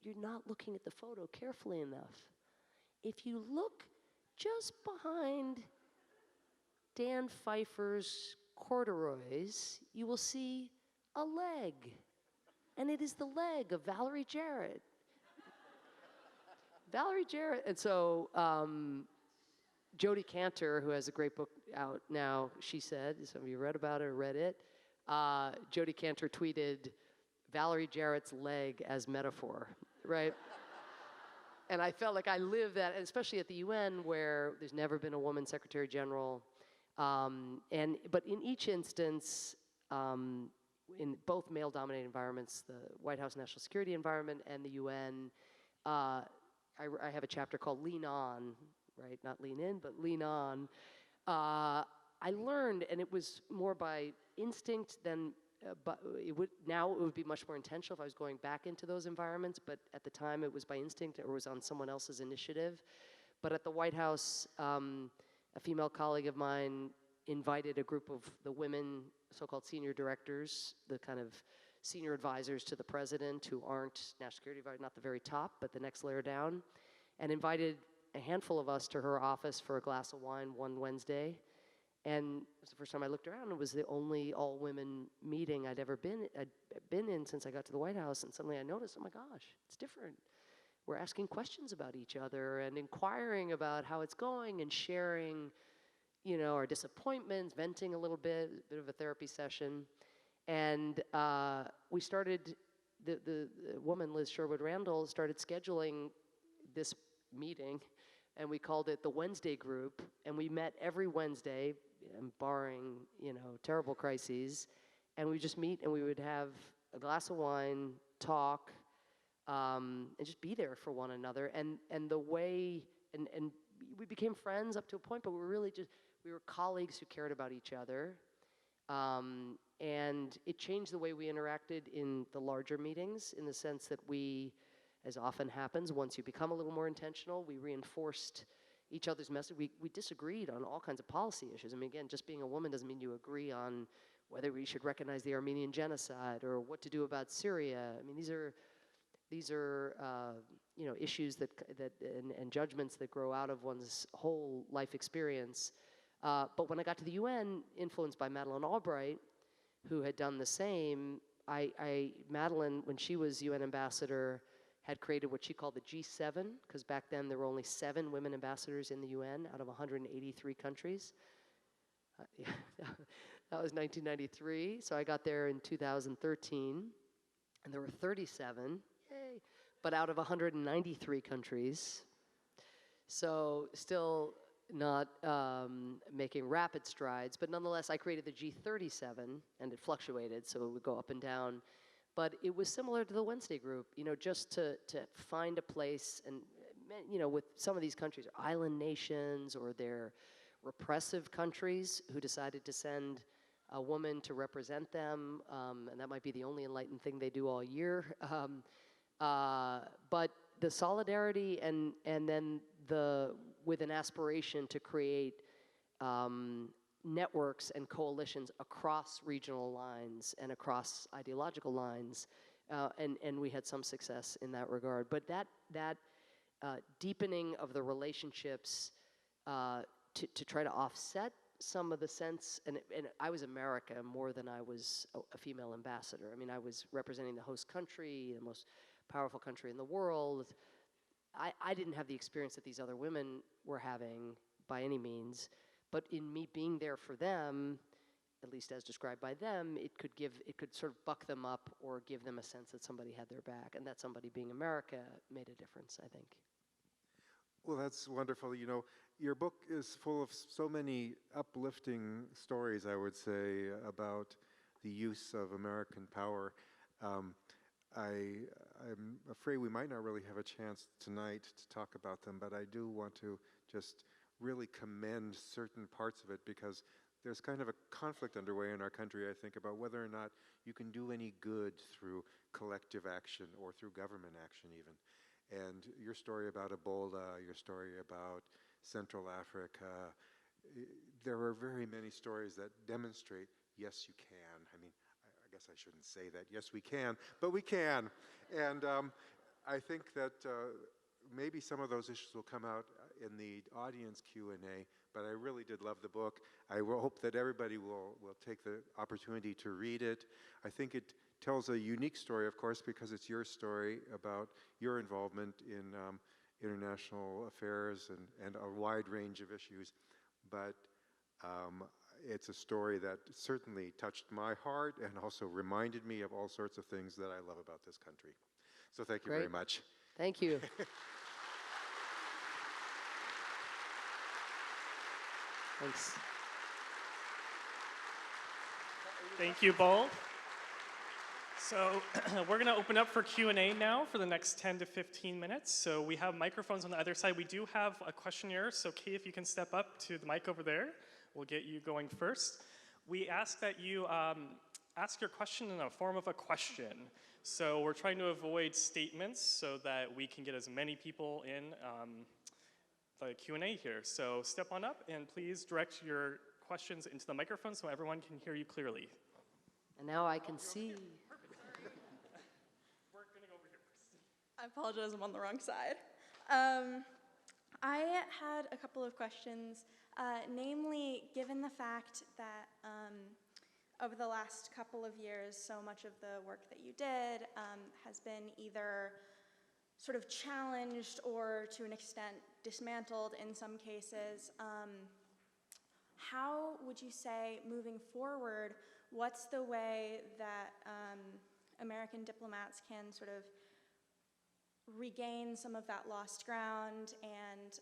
B: You're not looking at the photo carefully enough. If you look just behind Dan Pfeiffer's corduroys, you will see a leg. And it is the leg of Valerie Jarrett. Valerie Jarrett. And so Jodi Kantor, who has a great book out now, she said, some of you read about it or read it, Jodi Kantor tweeted Valerie Jarrett's leg as metaphor, right? And I felt like I lived that, especially at the UN, where there's never been a woman secretary general. But in each instance, in both male-dominated environments, the White House national security environment and the UN, I have a chapter called Lean On, right? Not lean in, but lean on. I learned, and it was more by instinct than, but now it would be much more intentional if I was going back into those environments, but at the time it was by instinct or was on someone else's initiative. But at the White House, a female colleague of mine invited a group of the women, so-called senior directors, the kind of senior advisors to the president who aren't national security advisors, not the very top, but the next layer down, and invited a handful of us to her office for a glass of wine one Wednesday. And it was the first time I looked around. It was the only all-women meeting I'd been in since I got to the White House, and suddenly I noticed, oh my gosh, it's different. We're asking questions about each other and inquiring about how it's going and sharing, our disappointments, venting a little bit of a therapy session. And we started, the woman, Liz Sherwood Randall, started scheduling this meeting, and we called it the Wednesday Group, and we met every Wednesday, barring, terrible crises, and we just meet and we would have a glass of wine, talk, and just be there for one another. And the way, and we became friends up to a point, but we were colleagues who cared about each other. And it changed the way we interacted in the larger meetings, in the sense that we, as often happens, once you become a little more intentional, we reinforced each other's message. We disagreed on all kinds of policy issues. I mean, again, just being a woman doesn't mean you agree on whether we should recognize the Armenian genocide or what to do about Syria. I mean, these are issues and judgments that grow out of one's whole life experience. But when I got to the UN, influenced by Madeleine Albright, who had done the same, Madeleine, when she was UN ambassador, had created what she called the G7, because back then there were only 7 women ambassadors in the UN out of 183 countries. That was 1993, so I got there in 2013, and there were 37, yay, but out of 193 countries. So still not making rapid strides, but nonetheless, I created the G37, and it fluctuated, so it would go up and down. But it was similar to the Wednesday group, just to find a place, and with some of these countries, island nations, or they're repressive countries who decided to send a woman to represent them, and that might be the only enlightened thing they do all year. But the solidarity and then with an aspiration to create networks and coalitions across regional lines and across ideological lines, and we had some success in that regard. But that deepening of the relationships to try to offset some of the sense, and I was America more than I was a female ambassador. I mean, I was representing the host country, the most powerful country in the world. I didn't have the experience that these other women were having by any means, but in me being there for them, at least as described by them, it could sort of buck them up or give them a sense that somebody had their back, and that somebody being America made a difference, I think.
C: Well, that's wonderful. Your book is full of so many uplifting stories, I would say, about the use of American power. I'm afraid we might not really have a chance tonight to talk about them, but I do want to just really commend certain parts of it, because there's kind of a conflict underway in our country, I think, about whether or not you can do any good through collective action or through government action even. And your story about Ebola, your story about Central Africa, there are very many stories that demonstrate, yes, you can. I mean, I guess I shouldn't say that, yes, we can, but we can. And I think that maybe some of those issues will come out in the audience Q&A, but I really did love the book. I hope that everybody will take the opportunity to read it. I think it tells a unique story, of course, because it's your story about your involvement in international affairs and a wide range of issues. But it's a story that certainly touched my heart and also reminded me of all sorts of things that I love about this country. So thank you very much.
B: Thank you. Thanks.
D: Thank you both. So we're going to open up for Q&A now for the next 10 to 15 minutes. So we have microphones on the other side. We do have a questionnaire, so Kay, if you can step up to the mic over there, we'll get you going first. We ask that you ask your question in a form of a question. So we're trying to avoid statements so that we can get as many people in the Q&A here. So step on up and please direct your questions into the microphone so everyone can hear you clearly.
B: And now I can see.
D: We're gonna go over here first.
E: I apologize, I'm on the wrong side. I had a couple of questions, namely, given the fact that over the last couple of years, so much of the work that you did has been either sort of challenged or to an extent dismantled in some cases. How would you say, moving forward, what's the way that American diplomats can sort of regain some of that lost ground and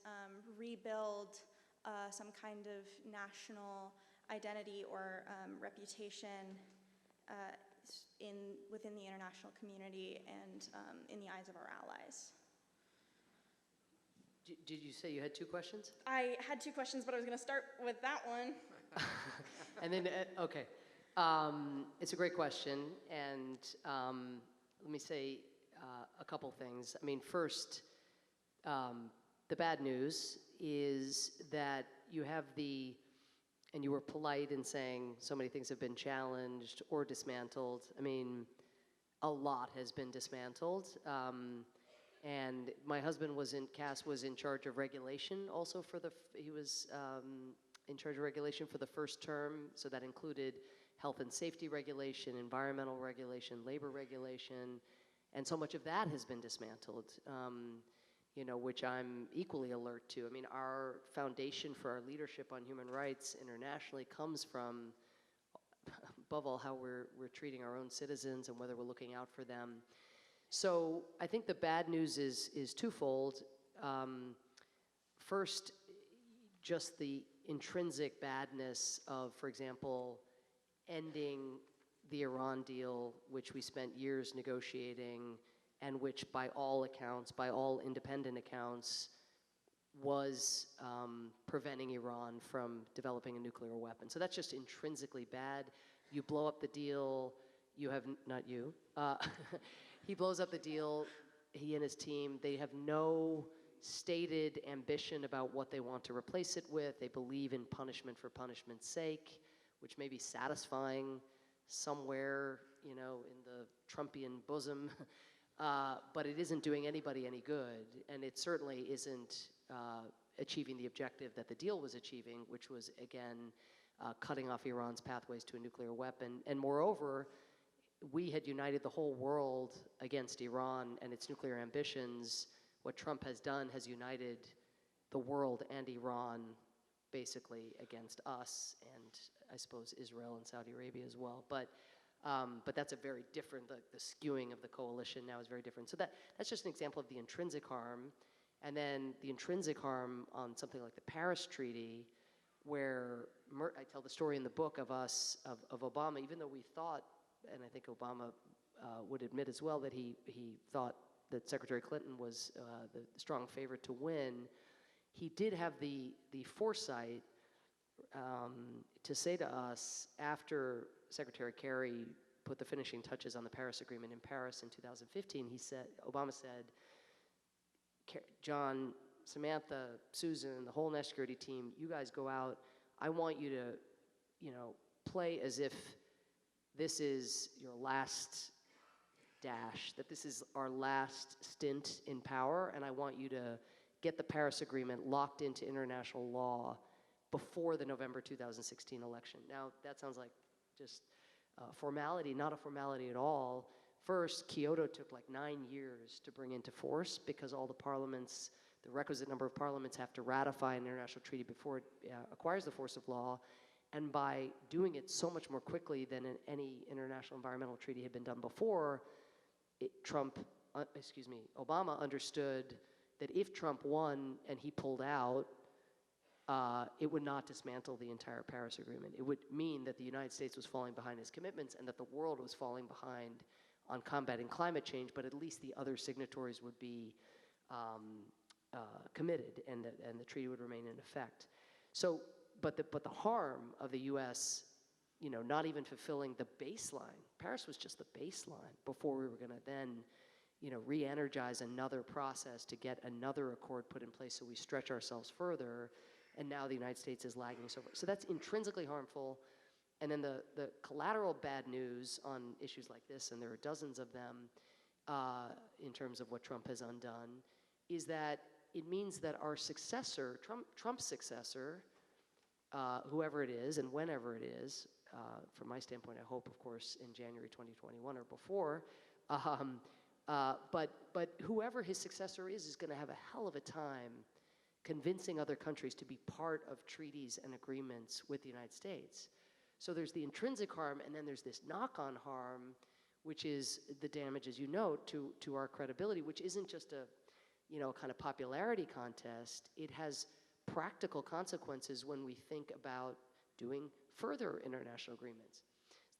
E: rebuild some kind of national identity or reputation within the international community and in the eyes of our allies?
B: Did you say you had two questions?
E: I had two questions, but I was going to start with that one.
B: And then, okay. It's a great question, and let me say a couple things. I mean, first, the bad news is that you have and you were polite in saying so many things have been challenged or dismantled. I mean, a lot has been dismantled. And my husband Cass was in charge of regulation also he was in charge of regulation for the first term, so that included health and safety regulation, environmental regulation, labor regulation, and so much of that has been dismantled, which I'm equally alert to. I mean, our foundation for our leadership on human rights internationally comes from, above all, how we're treating our own citizens and whether we're looking out for them. So I think the bad news is twofold. First, just the intrinsic badness of, for example, ending the Iran deal, which we spent years negotiating, and which by all accounts, by all independent accounts, was preventing Iran from developing a nuclear weapon. So that's just intrinsically bad. You blow up the deal, you have, not you, he blows up the deal, he and his team, they have no stated ambition about what they want to replace it with. They believe in punishment for punishment's sake, which may be satisfying somewhere, you know, in the Trumpian bosom, but it isn't doing anybody any good, and it certainly isn't achieving the objective that the deal was achieving, which was, again, cutting off Iran's pathways to a nuclear weapon. And moreover, we had united the whole world against Iran and its nuclear ambitions. What Trump has done has united the world and Iran basically against us, and I suppose Israel and Saudi Arabia as well. But that's a very different, the skewing of the coalition now is very different. So that's just an example of the intrinsic harm. And then the intrinsic harm on something like the Paris Treaty, where I tell the story in the book of us, of Obama, even though we thought, and I think Obama would admit as well, that he thought that Secretary Clinton was the strong favorite to win, he did have the foresight to say to us, after Secretary Kerry put the finishing touches on the Paris Agreement in Paris in 2015, Obama said, John, Samantha, Susan, the whole national security team, you guys go out. I want you to, you know, play as if this is your last dash, that this is our last stint in power, and I want you to get the Paris Agreement locked into international law before the November 2016 election. Now, that sounds like just formality, not a formality at all. First, Kyoto took like 9 years to bring into force because all the parliaments, the requisite number of parliaments have to ratify an international treaty before it acquires the force of law. And by doing it so much more quickly than in any international environmental treaty had been done before, Obama understood that if Trump won and he pulled out, it would not dismantle the entire Paris Agreement. It would mean that the United States was falling behind its commitments and that the world was falling behind on combating climate change, but at least the other signatories would be committed, and the treaty would remain in effect. So, but the harm of the U.S., you know, not even fulfilling the baseline. Paris was just the baseline before we were going to then, you know, re-energize another process to get another accord put in place, so we stretch ourselves further. And now the United States is lagging so far. So that's intrinsically harmful. And then the collateral bad news on issues like this, and there are dozens of them in terms of what Trump has undone, is that it means that our successor, Trump's successor, whoever it is and whenever it is, from my standpoint, I hope, of course, in January 2021 or before, but whoever his successor is going to have a hell of a time convincing other countries to be part of treaties and agreements with the United States. So there's the intrinsic harm, and then there's this knock-on harm, which is the damage, as you note, to our credibility, which isn't just a, you know, kind of popularity contest. It has practical consequences when we think about doing further international agreements.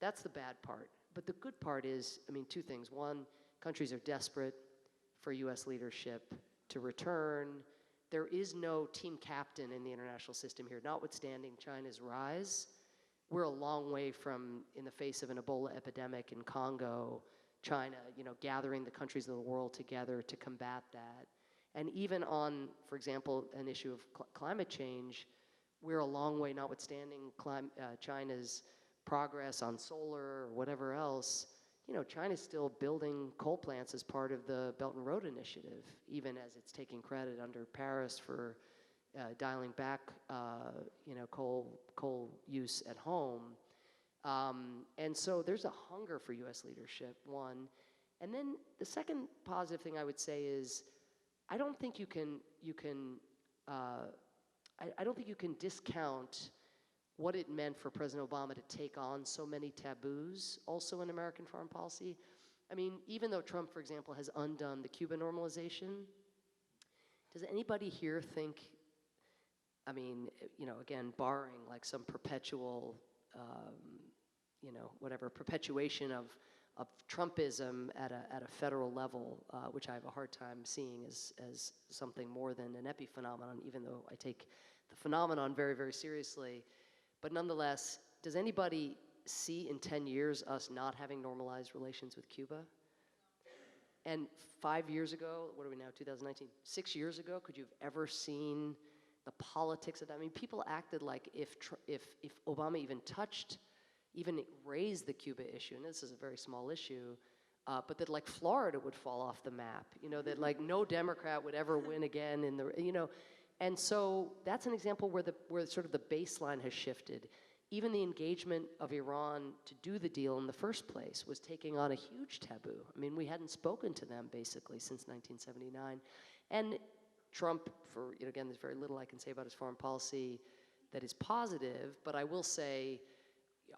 B: That's the bad part. But the good part is, I mean, two things. One, countries are desperate for U.S. leadership to return. There is no team captain in the international system here, notwithstanding China's rise. We're a long way from, in the face of an Ebola epidemic in Congo, China, you know, gathering the countries of the world together to combat that. And even on, for example, an issue of climate change, we're a long way, notwithstanding China's progress on solar or whatever else. You know, China's still building coal plants as part of the Belt and Road Initiative, even as it's taking credit under Paris for dialing back, you know, coal use at home. And so there's a hunger for U.S. leadership, one. And then the second positive thing I would say is, I don't think you can discount what it meant for President Obama to take on so many taboos also in American foreign policy. I mean, even though Trump, for example, has undone the Cuban normalization, does anybody here think I mean, again, barring like some perpetual, whatever, perpetuation of Trumpism at a federal level, which I have a hard time seeing as something more than an epiphenomenon, even though I take the phenomenon very, very seriously. But nonetheless, does anybody see in 10 years us not having normalized relations with Cuba? And 5 years ago, what are we now, 2019? 6 years ago, could you have ever seen the politics of that? I mean, people acted like if Obama even raised the Cuba issue, and this is a very small issue, but that like Florida would fall off the map, that like no Democrat would ever win again and so that's an example where sort of the baseline has shifted. Even the engagement of Iran to do the deal in the first place was taking on a huge taboo. I mean, we hadn't spoken to them basically since 1979. And Trump, again, there's very little I can say about his foreign policy that is positive, but I will say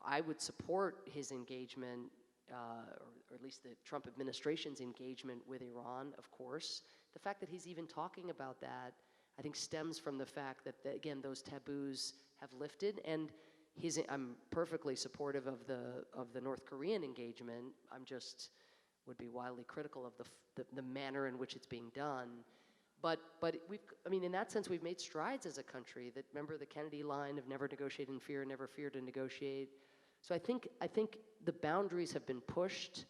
B: I would support his engagement, or at least the Trump administration's engagement with Iran, of course. The fact that he's even talking about that, I think, stems from the fact that, again, those taboos have lifted. And I'm perfectly supportive of the North Korean engagement. I'm just would be wildly critical of the manner in which it's being done. But in that sense, we've made strides as a country. That, remember the Kennedy line of never negotiate in fear, never fear to negotiate. So I think the boundaries have been pushed,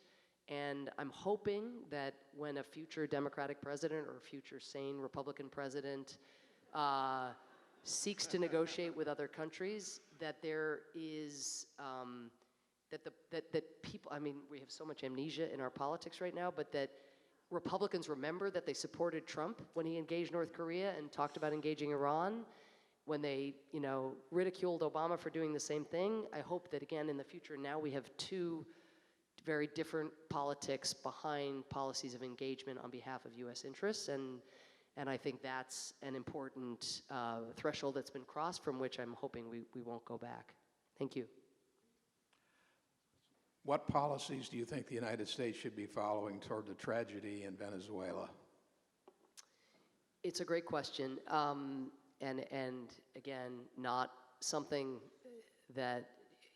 B: and I'm hoping that when a future Democratic president or a future sane Republican president seeks to negotiate with other countries, that there is that people. I mean, we have so much amnesia in our politics right now, but that Republicans remember that they supported Trump when he engaged North Korea and talked about engaging Iran, when they, ridiculed Obama for doing the same thing. I hope that, again, in the future, now we have two very different politics behind policies of engagement on behalf of U.S. interests, and I think that's an important threshold that's been crossed, from which I'm hoping we won't go back. Thank you.
F: What policies do you think the United States should be following toward the tragedy in Venezuela?
B: It's a great question, and again, not something that,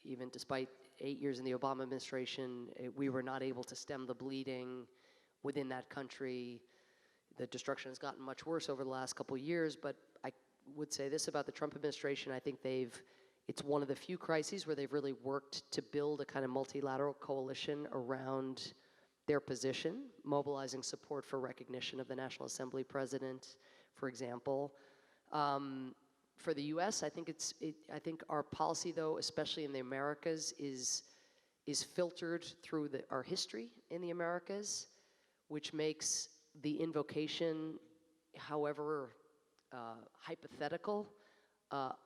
B: even despite 8 years in the Obama administration, we were not able to stem the bleeding within that country. The destruction has gotten much worse over the last couple of years, but I would say this about the Trump administration. I think it's one of the few crises where they've really worked to build a kind of multilateral coalition around their position, mobilizing support for recognition of the National Assembly president, for example. For the U.S., I think our policy, though, especially in the Americas, is filtered through our history in the Americas, which makes the invocation, however hypothetical,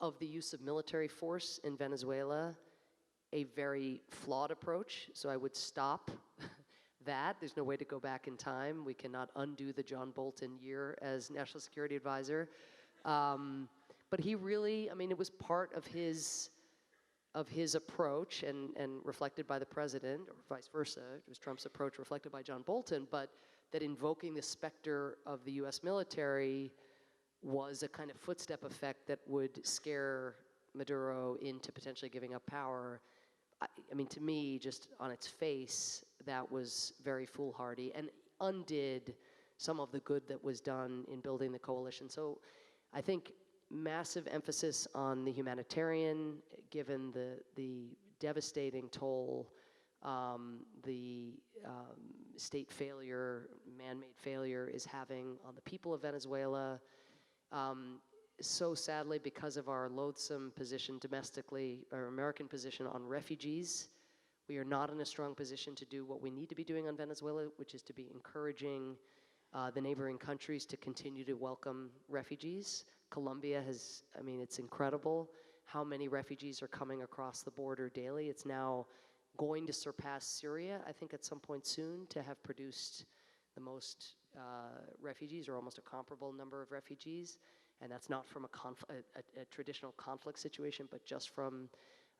B: of the use of military force in Venezuela a very flawed approach. So I would stop that. There's no way to go back in time. We cannot undo the John Bolton year as National Security Advisor. But he really, it was part of his approach and reflected by the president, or vice versa. It was Trump's approach reflected by John Bolton, but that invoking the specter of the U.S. military was a kind of footstep effect that would scare Maduro into potentially giving up power. To me, just on its face, that was very foolhardy and undid some of the good that was done in building the coalition. So I think massive emphasis on the humanitarian, given the devastating toll the state failure, man-made failure is having on the people of Venezuela. So sadly, because of our loathsome position domestically, our American position on refugees, we are not in a strong position to do what we need to be doing on Venezuela, which is to be encouraging the neighboring countries to continue to welcome refugees. Colombia has, it's incredible how many refugees are coming across the border daily. It's now going to surpass Syria, I think, at some point soon, to have produced the most refugees, or almost a comparable number of refugees. And that's not from a traditional conflict situation, but just from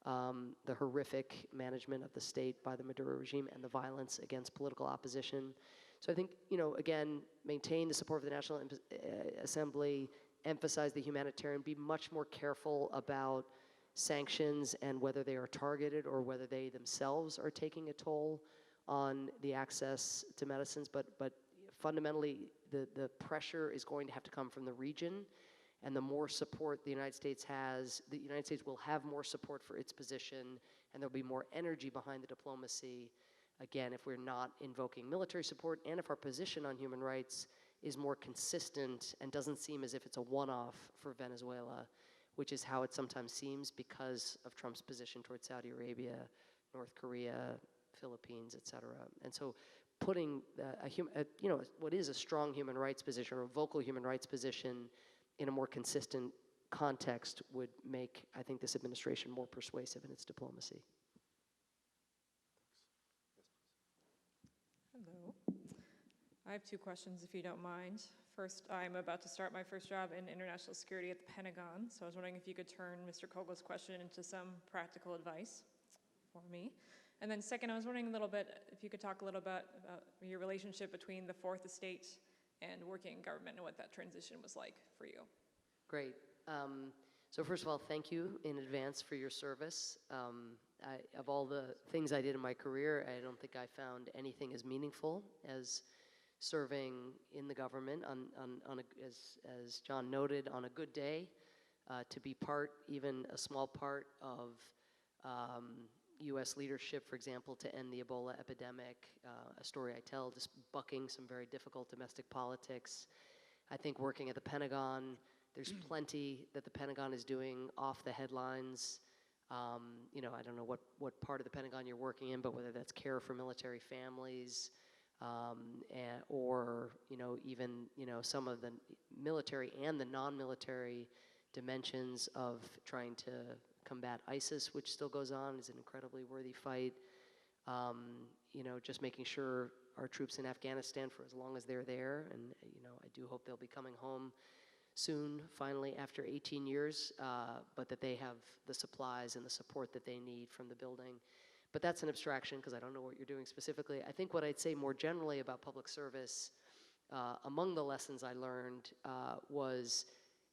B: the horrific management of the state by the Maduro regime and the violence against political opposition. So I think, again, maintain the support of the National Assembly, emphasize the humanitarian, be much more careful about sanctions and whether they are targeted or whether they themselves are taking a toll on the access to medicines. But fundamentally, the pressure is going to have to come from the region, and the more support the United States has, the United States will have more support for its position, and there'll be more energy behind the diplomacy, again, if we're not invoking military support, and if our position on human rights is more consistent and doesn't seem as if it's a one-off for Venezuela, which is how it sometimes seems because of Trump's position towards Saudi Arabia, North Korea, Philippines, et cetera. And so putting what is a strong human rights position or a vocal human rights position in a more consistent context would make, I think, this administration more persuasive in its diplomacy.
G: Hello. I have two questions, if you don't mind. First, I'm about to start my first job in international security at the Pentagon, so I was wondering if you could turn Mr. Kogel's question into some practical advice for me. And then second, I was wondering a little bit if you could talk a little bit about your relationship between the Fourth Estate and working in government and what that transition was like for you.
B: Great. So first of all, thank you in advance for your service. Of all the things I did in my career, I don't think I found anything as meaningful as serving in the government as John noted, on a good day, to be part, even a small part of U.S. leadership, for example, to end the Ebola epidemic, a story I tell, just bucking some very difficult domestic politics. I think working at the Pentagon, there's plenty that the Pentagon is doing off the headlines. I don't know what part of the Pentagon you're working in, but whether that's care for military families, or even some of the military and the non-military dimensions of trying to combat ISIS, which still goes on, is an incredibly worthy fight. Just making sure our troops in Afghanistan, for as long as they're there, and I do hope they'll be coming home soon, finally, after 18 years, but that they have the supplies and the support that they need from the building. But that's an abstraction because I don't know what you're doing specifically. I think what I'd say more generally about public service, among the lessons I learned was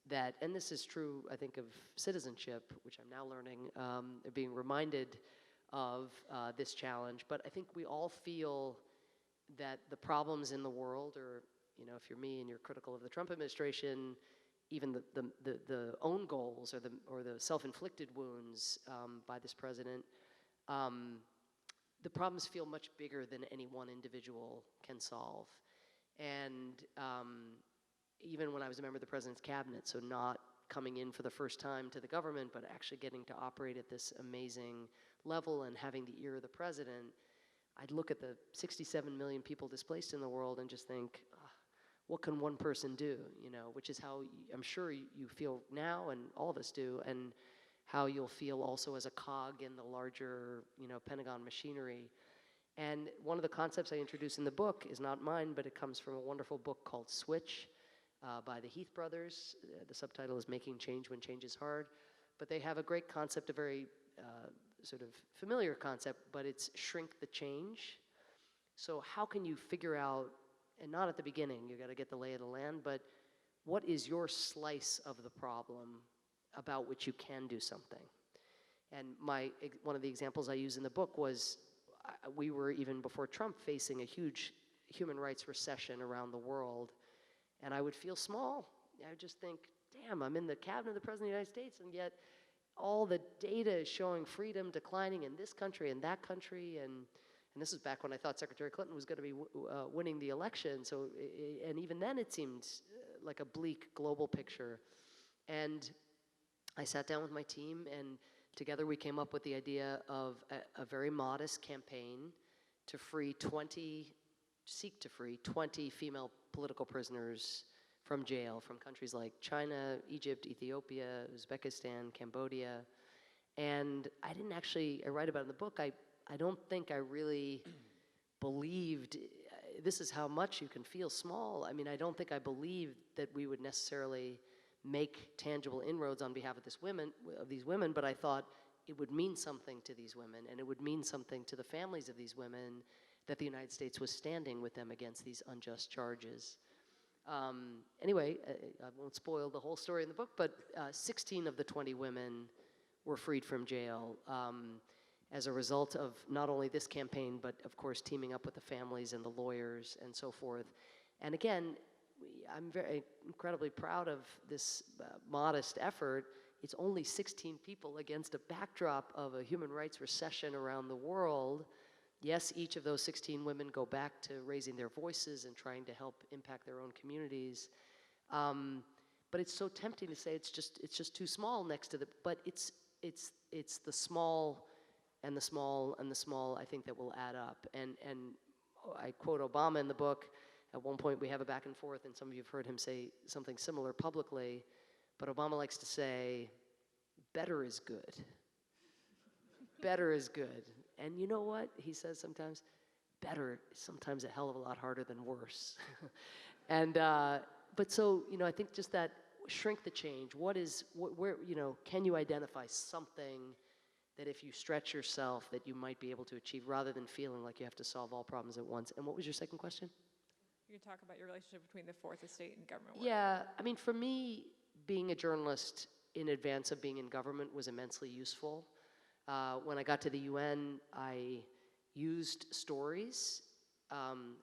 B: that, and this is true, I think, of citizenship, which I'm now learning, being reminded of this challenge, but I think we all feel that the problems in the world, or if you're me and you're critical of the Trump administration, even the own goals or the self-inflicted wounds by this president, the problems feel much bigger than any one individual can solve. And even when I was a member of the president's cabinet, so not coming in for the first time to the government, but actually getting to operate at this amazing level and having the ear of the president, I'd look at the 67 million people displaced in the world and just think, what can one person do? Which is how I'm sure you feel now, and all of us do, and how you'll feel also as a cog in the larger, Pentagon machinery. And one of the concepts I introduce in the book is not mine, but it comes from a wonderful book called Switch by the Heath brothers. The subtitle is Making Change When Change is Hard. But they have a great concept, a very sort of familiar concept, but it's shrink the change. So how can you figure out, and not at the beginning, you got to get the lay of the land, but what is your slice of the problem about which you can do something? And one of the examples I use in the book was we were, even before Trump, facing a huge human rights recession around the world, and I would feel small. I would just think, damn, I'm in the cabinet of the President of the United States, and yet all the data is showing freedom declining in this country and that country, and this is back when I thought Secretary Clinton was going to be winning the election. So, and even then it seemed like a bleak global picture. And I sat down with my team, and together we came up with the idea of a very modest campaign to seek to free 20 female political prisoners from jail, from countries like China, Egypt, Ethiopia, Uzbekistan, Cambodia. And I write about it in the book, I don't think I really believed, this is how much you can feel small. I mean, I don't think I believed that we would necessarily make tangible inroads on behalf of these women, but I thought it would mean something to these women, and it would mean something to the families of these women that the United States was standing with them against these unjust charges. Anyway, I won't spoil the whole story in the book, but 16 of the 20 women were freed from jail as a result of not only this campaign, but of course teaming up with the families and the lawyers and so forth. And again, I'm very incredibly proud of this modest effort. It's only 16 people against a backdrop of a human rights recession around the world. Yes, each of those 16 women go back to raising their voices and trying to help impact their own communities. But it's so tempting to say it's just too small next to the, but it's the small and the small and the small, I think, that will add up. And I quote Obama in the book. At one point we have a back and forth, and some of you have heard him say something similar publicly, but Obama likes to say, better is good. Better is good. And you know what he says sometimes? Better is sometimes a hell of a lot harder than worse. And, but so, you know, I think just that shrink the change. Where, you know, can you identify something that if you stretch yourself that you might be able to achieve rather than feeling like you have to solve all problems at once? And what was your second question?
G: You can talk about your relationship between the fourth estate and government work.
B: Yeah, I mean, for me, being a journalist in advance of being in government was immensely useful. When I got to the UN, I used stories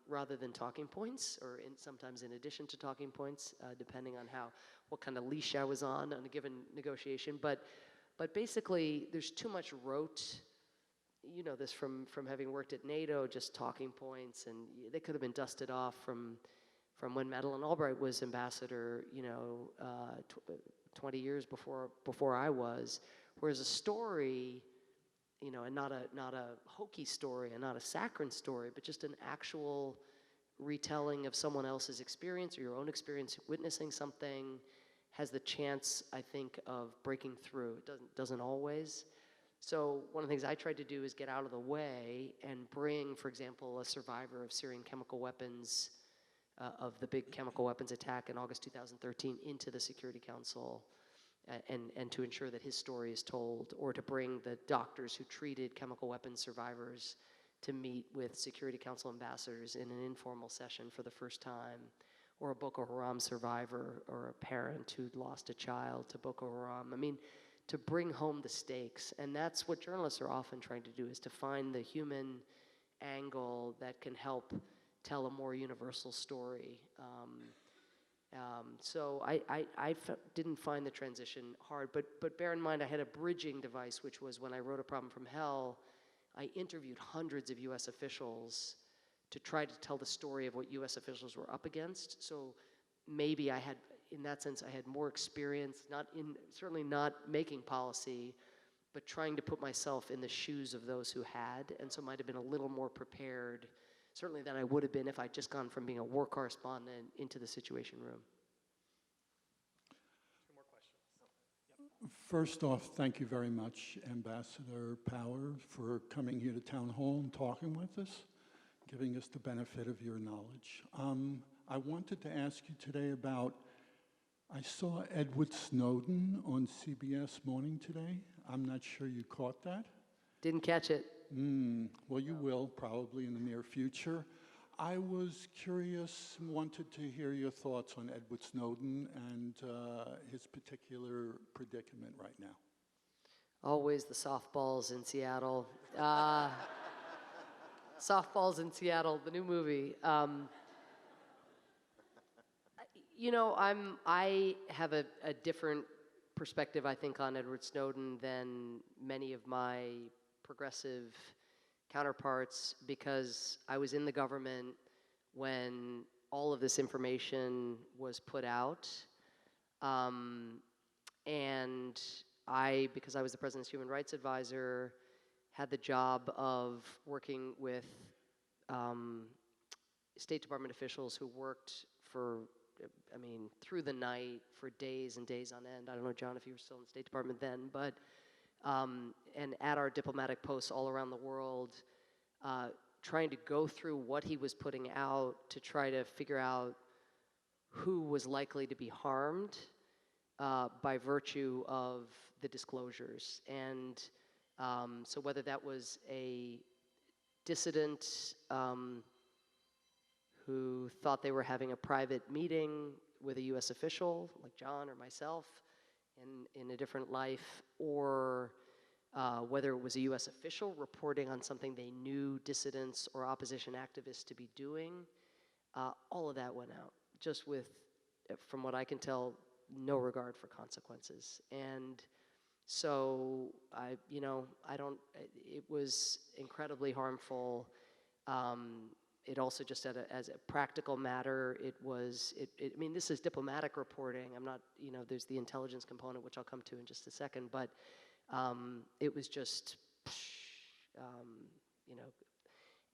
B: rather than talking points, or sometimes in addition to talking points, depending on what kind of leash I was on a given negotiation. But basically, there's too much rote. You know this from having worked at NATO, just talking points, and they could have been dusted off from when Madeleine Albright was ambassador, 20 years before I was. Whereas a story, you know, and not a hokey story and not a saccharine story, but just an actual retelling of someone else's experience or your own experience witnessing something, has the chance, I think, of breaking through. It doesn't always. So one of the things I tried to do is get out of the way and bring, for example, a survivor of Syrian chemical weapons, of the big chemical weapons attack in August 2013 into the Security Council, and to ensure that his story is told, or to bring the doctors who treated chemical weapons survivors to meet with Security Council ambassadors in an informal session for the first time, or a Boko Haram survivor or a parent who'd lost a child to Boko Haram. I mean, to bring home the stakes. And that's what journalists are often trying to do, is to find the human angle that can help tell a more universal story. So I didn't find the transition hard, but bear in mind I had a bridging device, which was when I wrote A Problem from Hell, I interviewed hundreds of US officials to try to tell the story of what US officials were up against. So maybe I had, in that sense, I had more experience, certainly not making policy, but trying to put myself in the shoes of those who had, and so might have been a little more prepared, certainly than I would have been if I'd just gone from being a war correspondent into the Situation Room.
D: Two more questions. Yep.
H: First off, thank you very much, Ambassador Power, for coming here to Town Hall and talking with us, giving us the benefit of your knowledge. I wanted to ask you today about, I saw Edward Snowden on CBS Morning today. I'm not sure you caught that.
B: Didn't catch it.
H: Well, you will probably in the near future. I was curious, wanted to hear your thoughts on Edward Snowden and his particular predicament right now.
B: Always the softballs in Seattle. Softballs in Seattle, the new movie. You know, I have a different perspective, I think, on Edward Snowden than many of my progressive counterparts, because I was in the government when all of this information was put out. And I, because I was the president's human rights advisor, had the job of working with State Department officials who worked for, I mean, through the night for days and days on end. I don't know, John, if you were still in the State Department then, but, and at our diplomatic posts all around the world, trying to go through what he was putting out to try to figure out who was likely to be harmed by virtue of the disclosures. And so whether that was a dissident who thought they were having a private meeting with a US official, like John or myself, in a different life, or whether it was a US official reporting on something they knew dissidents or opposition activists to be doing, all of that went out, just with, from what I can tell, no regard for consequences. And so it was incredibly harmful. It also just as a practical matter, I mean, this is diplomatic reporting. I'm not, there's the intelligence component, which I'll come to in just a second, but it was just,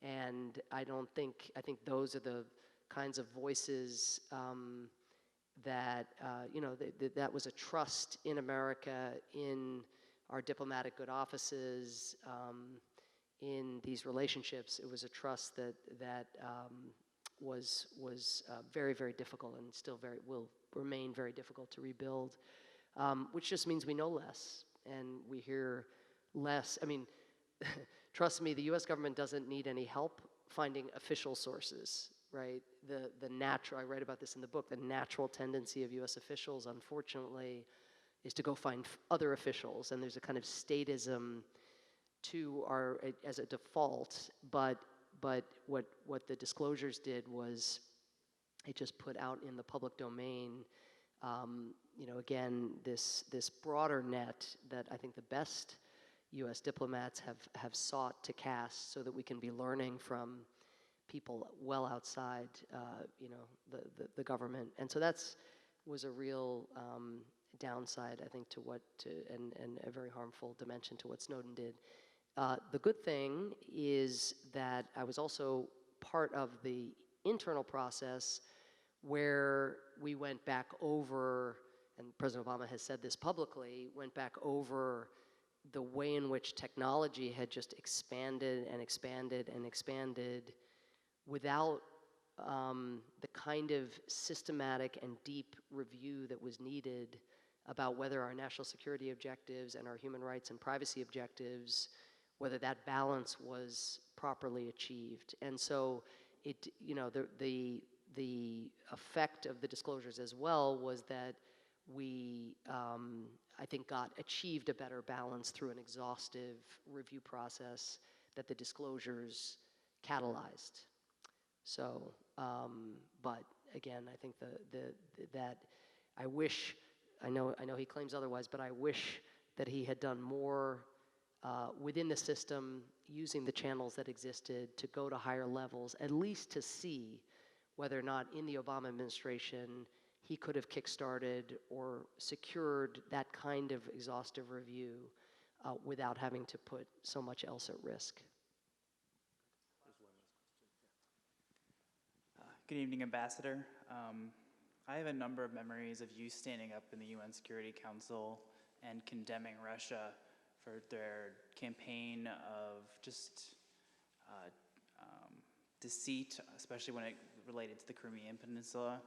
B: and I think those are the kinds of voices that was a trust in America, in our diplomatic good offices, in these relationships. It was a trust that was very, very difficult, and still will remain very difficult to rebuild, which just means we know less and we hear less. I mean, trust me, the US government doesn't need any help finding official sources, right? The natural, I write about this in the book, the natural tendency of US officials, unfortunately, is to go find other officials, and there's a kind of statism as a default, but what the disclosures did was it just put out in the public domain, again, this broader net that I think the best US diplomats have sought to cast, so that we can be learning from people well outside, the government. And so was a real downside, I think, and a very harmful dimension to what Snowden did. The good thing is that I was also part of the internal process where we went back over, and President Obama has said this publicly, went back over the way in which technology had just expanded and expanded and expanded without the kind of systematic and deep review that was needed about whether our national security objectives and our human rights and privacy objectives, whether that balance was properly achieved. And so the effect of the disclosures as well was that we, I think, achieved a better balance through an exhaustive review process that the disclosures catalyzed. So, but again, I think that I wish, I know he claims otherwise, but I wish that he had done more within the system, using the channels that existed to go to higher levels, at least to see whether or not in the Obama administration he could have kickstarted or secured that kind of exhaustive review without having to put so much else at risk.
I: Good evening, Ambassador. I have a number of memories of you standing up in the UN Security Council and condemning Russia for their campaign of just deceit, especially when it related to the Crimean Peninsula.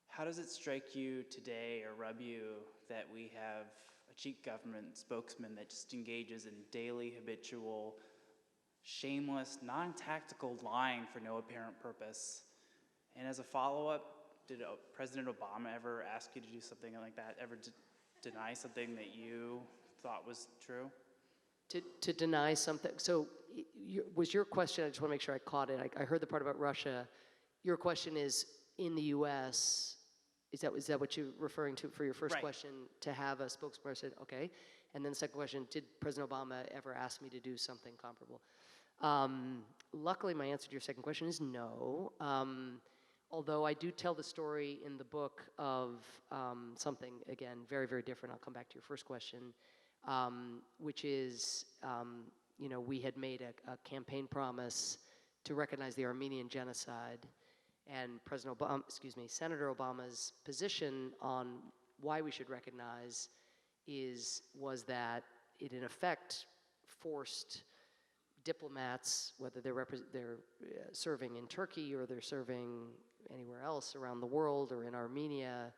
I: How does it strike you today, or rub you, that we have a chief government spokesman that just engages in daily, habitual, shameless, non-tactical lying for no apparent purpose? And as a follow-up, did President Obama ever ask you to do something like that, ever deny something that you thought was true?
B: To deny something. So was your question, I just want to make sure I caught it. I heard the part about Russia. Your question is, in the US, is that what you're referring to for your first question, to have a spokesperson? Okay. And then the second question, did President Obama ever ask me to do something comparable? Luckily, my answer to your second question is no. Although I do tell the story in the book of something, again, very, very different. I'll come back to your first question, which is, we had made a campaign promise to recognize the Armenian genocide, and Senator Obama's position on why we should recognize was that it in effect forced diplomats, whether they're serving in Turkey or they're serving anywhere else around the world or in Armenia,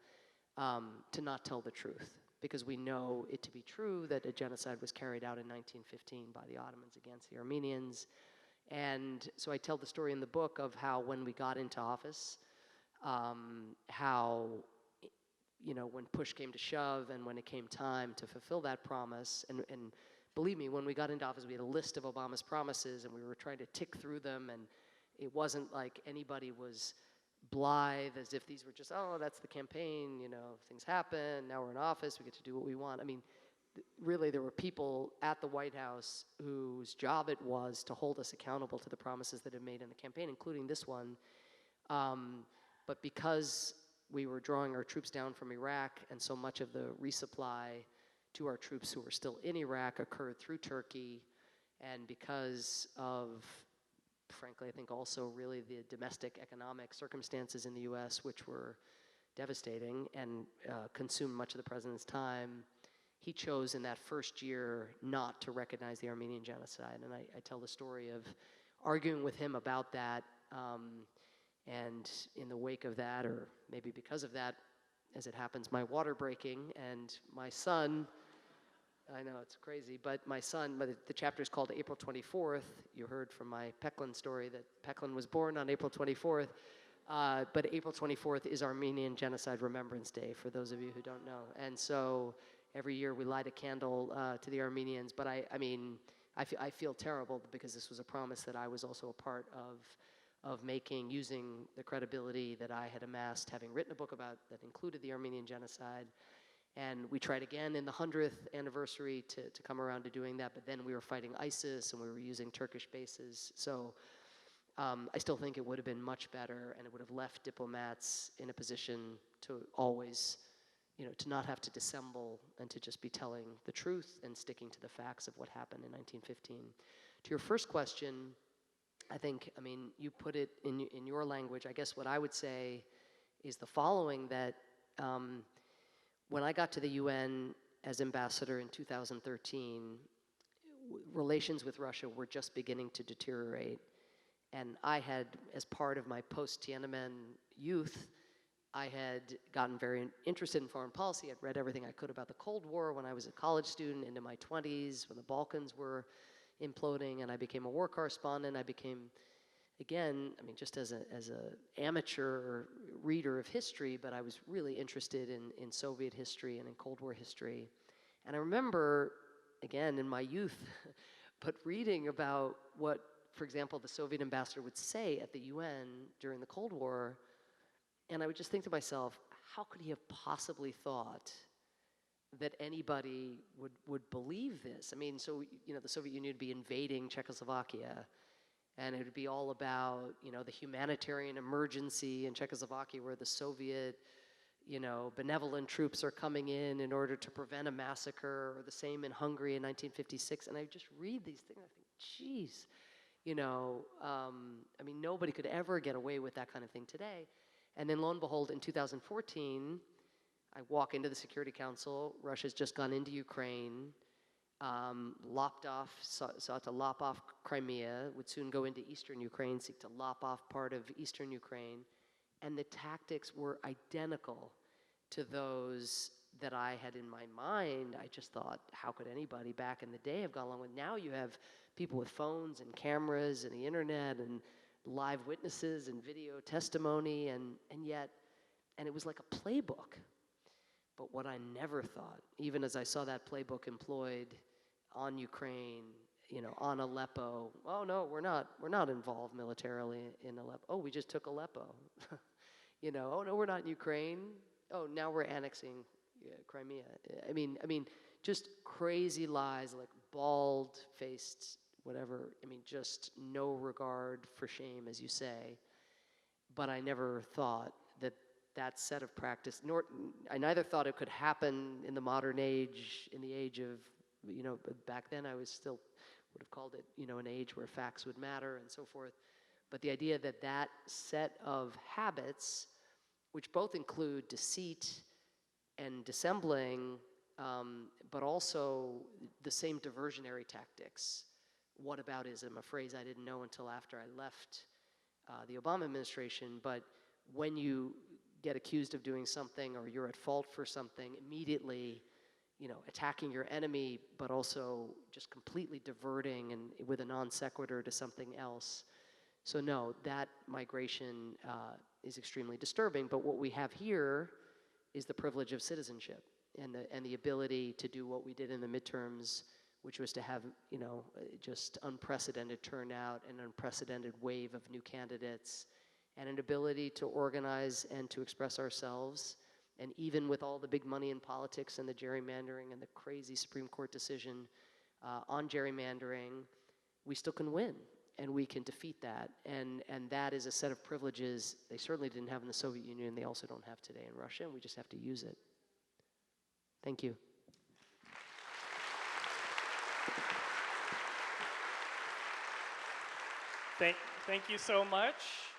B: to not tell the truth, because we know it to be true that a genocide was carried out in 1915 by the Ottomans against the Armenians, And so I tell the story in the book of how when we got into office, how, when push came to shove and when it came time to fulfill that promise, and believe me, when we got into office, we had a list of Obama's promises and we were trying to tick through them, and it wasn't like anybody was blithe as if these were just, oh, that's the campaign, things happen, now we're in office, we get to do what we want. I mean, really, there were people at the White House whose job it was to hold us accountable to the promises that had made in the campaign, including this one. But because we were drawing our troops down from Iraq, and so much of the resupply to our troops who were still in Iraq occurred through Turkey, and because of, frankly, I think also really the domestic economic circumstances in the US, which were devastating and consumed much of the president's time, he chose in that first year not to recognize the Armenian genocide. And I tell the story of arguing with him about that, and in the wake of that, or maybe because of that, as it happens, my water breaking, and my son, I know it's crazy, but my son, the chapter is called April 24th. You heard from my Peklin story that Peklin was born on April 24th, but April 24th is Armenian Genocide Remembrance Day, for those of you who don't know. And so every year we light a candle to the Armenians, but I feel terrible because this was a promise that I was also a part of making, using the credibility that I had amassed, having written a book about that included the Armenian genocide. And we tried again in the 100th anniversary to come around to doing that, but then we were fighting ISIS and we were using Turkish bases. So I still think it would have been much better, and it would have left diplomats in a position to always, to not have to dissemble and to just be telling the truth and sticking to the facts of what happened in 1915. To your first question, you put it in your language. I guess what I would say is the following, that when I got to the UN as ambassador in 2013, relations with Russia were just beginning to deteriorate. And I had, as part of my post-Tiananmen youth, I had gotten very interested in foreign policy. I'd read everything I could about the Cold War when I was a college student into my 20s, when the Balkans were imploding, and I became a war correspondent. I became, again, just as a amateur reader of history, but I was really interested in Soviet history and in Cold War history. And I remember, again, in my youth, but reading about what, for example, the Soviet ambassador would say at the UN during the Cold War, and I would just think to myself, how could he have possibly thought that anybody would believe this? So, the Soviet Union would be invading Czechoslovakia, and it would be all about, the humanitarian emergency in Czechoslovakia where the Soviet, benevolent troops are coming in order to prevent a massacre, or the same in Hungary in 1956. And I just read these things, and I think, geez, nobody could ever get away with that kind of thing today. And then lo and behold, in 2014, I walk into the Security Council. Russia's just gone into Ukraine, sought to lop off Crimea, would soon go into eastern Ukraine, seek to lop off part of eastern Ukraine. And the tactics were identical to those that I had in my mind. I just thought, how could anybody back in the day have gone along with? Now you have people with phones and cameras and the internet and live witnesses and video testimony, and it was like a playbook. But what I never thought, even as I saw that playbook employed on Ukraine, on Aleppo, oh no, we're not involved militarily in Aleppo. Oh, we just took Aleppo. Oh no, we're not in Ukraine. Oh, now we're annexing Crimea. Just crazy lies, like bald-faced, whatever. Just no regard for shame, as you say. But I never thought that set of practice, I neither thought it could happen in the modern age, in the age of, back then I would have called it, an age where facts would matter and so forth. But the idea that set of habits, which both include deceit and dissembling, but also the same diversionary tactics. Whataboutism, a phrase I didn't know until after I left the Obama administration, but when you get accused of doing something or you're at fault for something, immediately attacking your enemy, but also just completely diverting and with a non sequitur to something else. So no, that migration is extremely disturbing. But what we have here is the privilege of citizenship and the ability to do what we did in the midterms, which was to have just unprecedented turnout, an unprecedented wave of new candidates, and an ability to organize and to express ourselves. And even with all the big money in politics and the gerrymandering and the crazy Supreme Court decision on gerrymandering, we still can win and we can defeat that. And that is a set of privileges they certainly didn't have in the Soviet Union. They also don't have today in Russia, and we just have to use it. Thank you.
D: Thank you so much.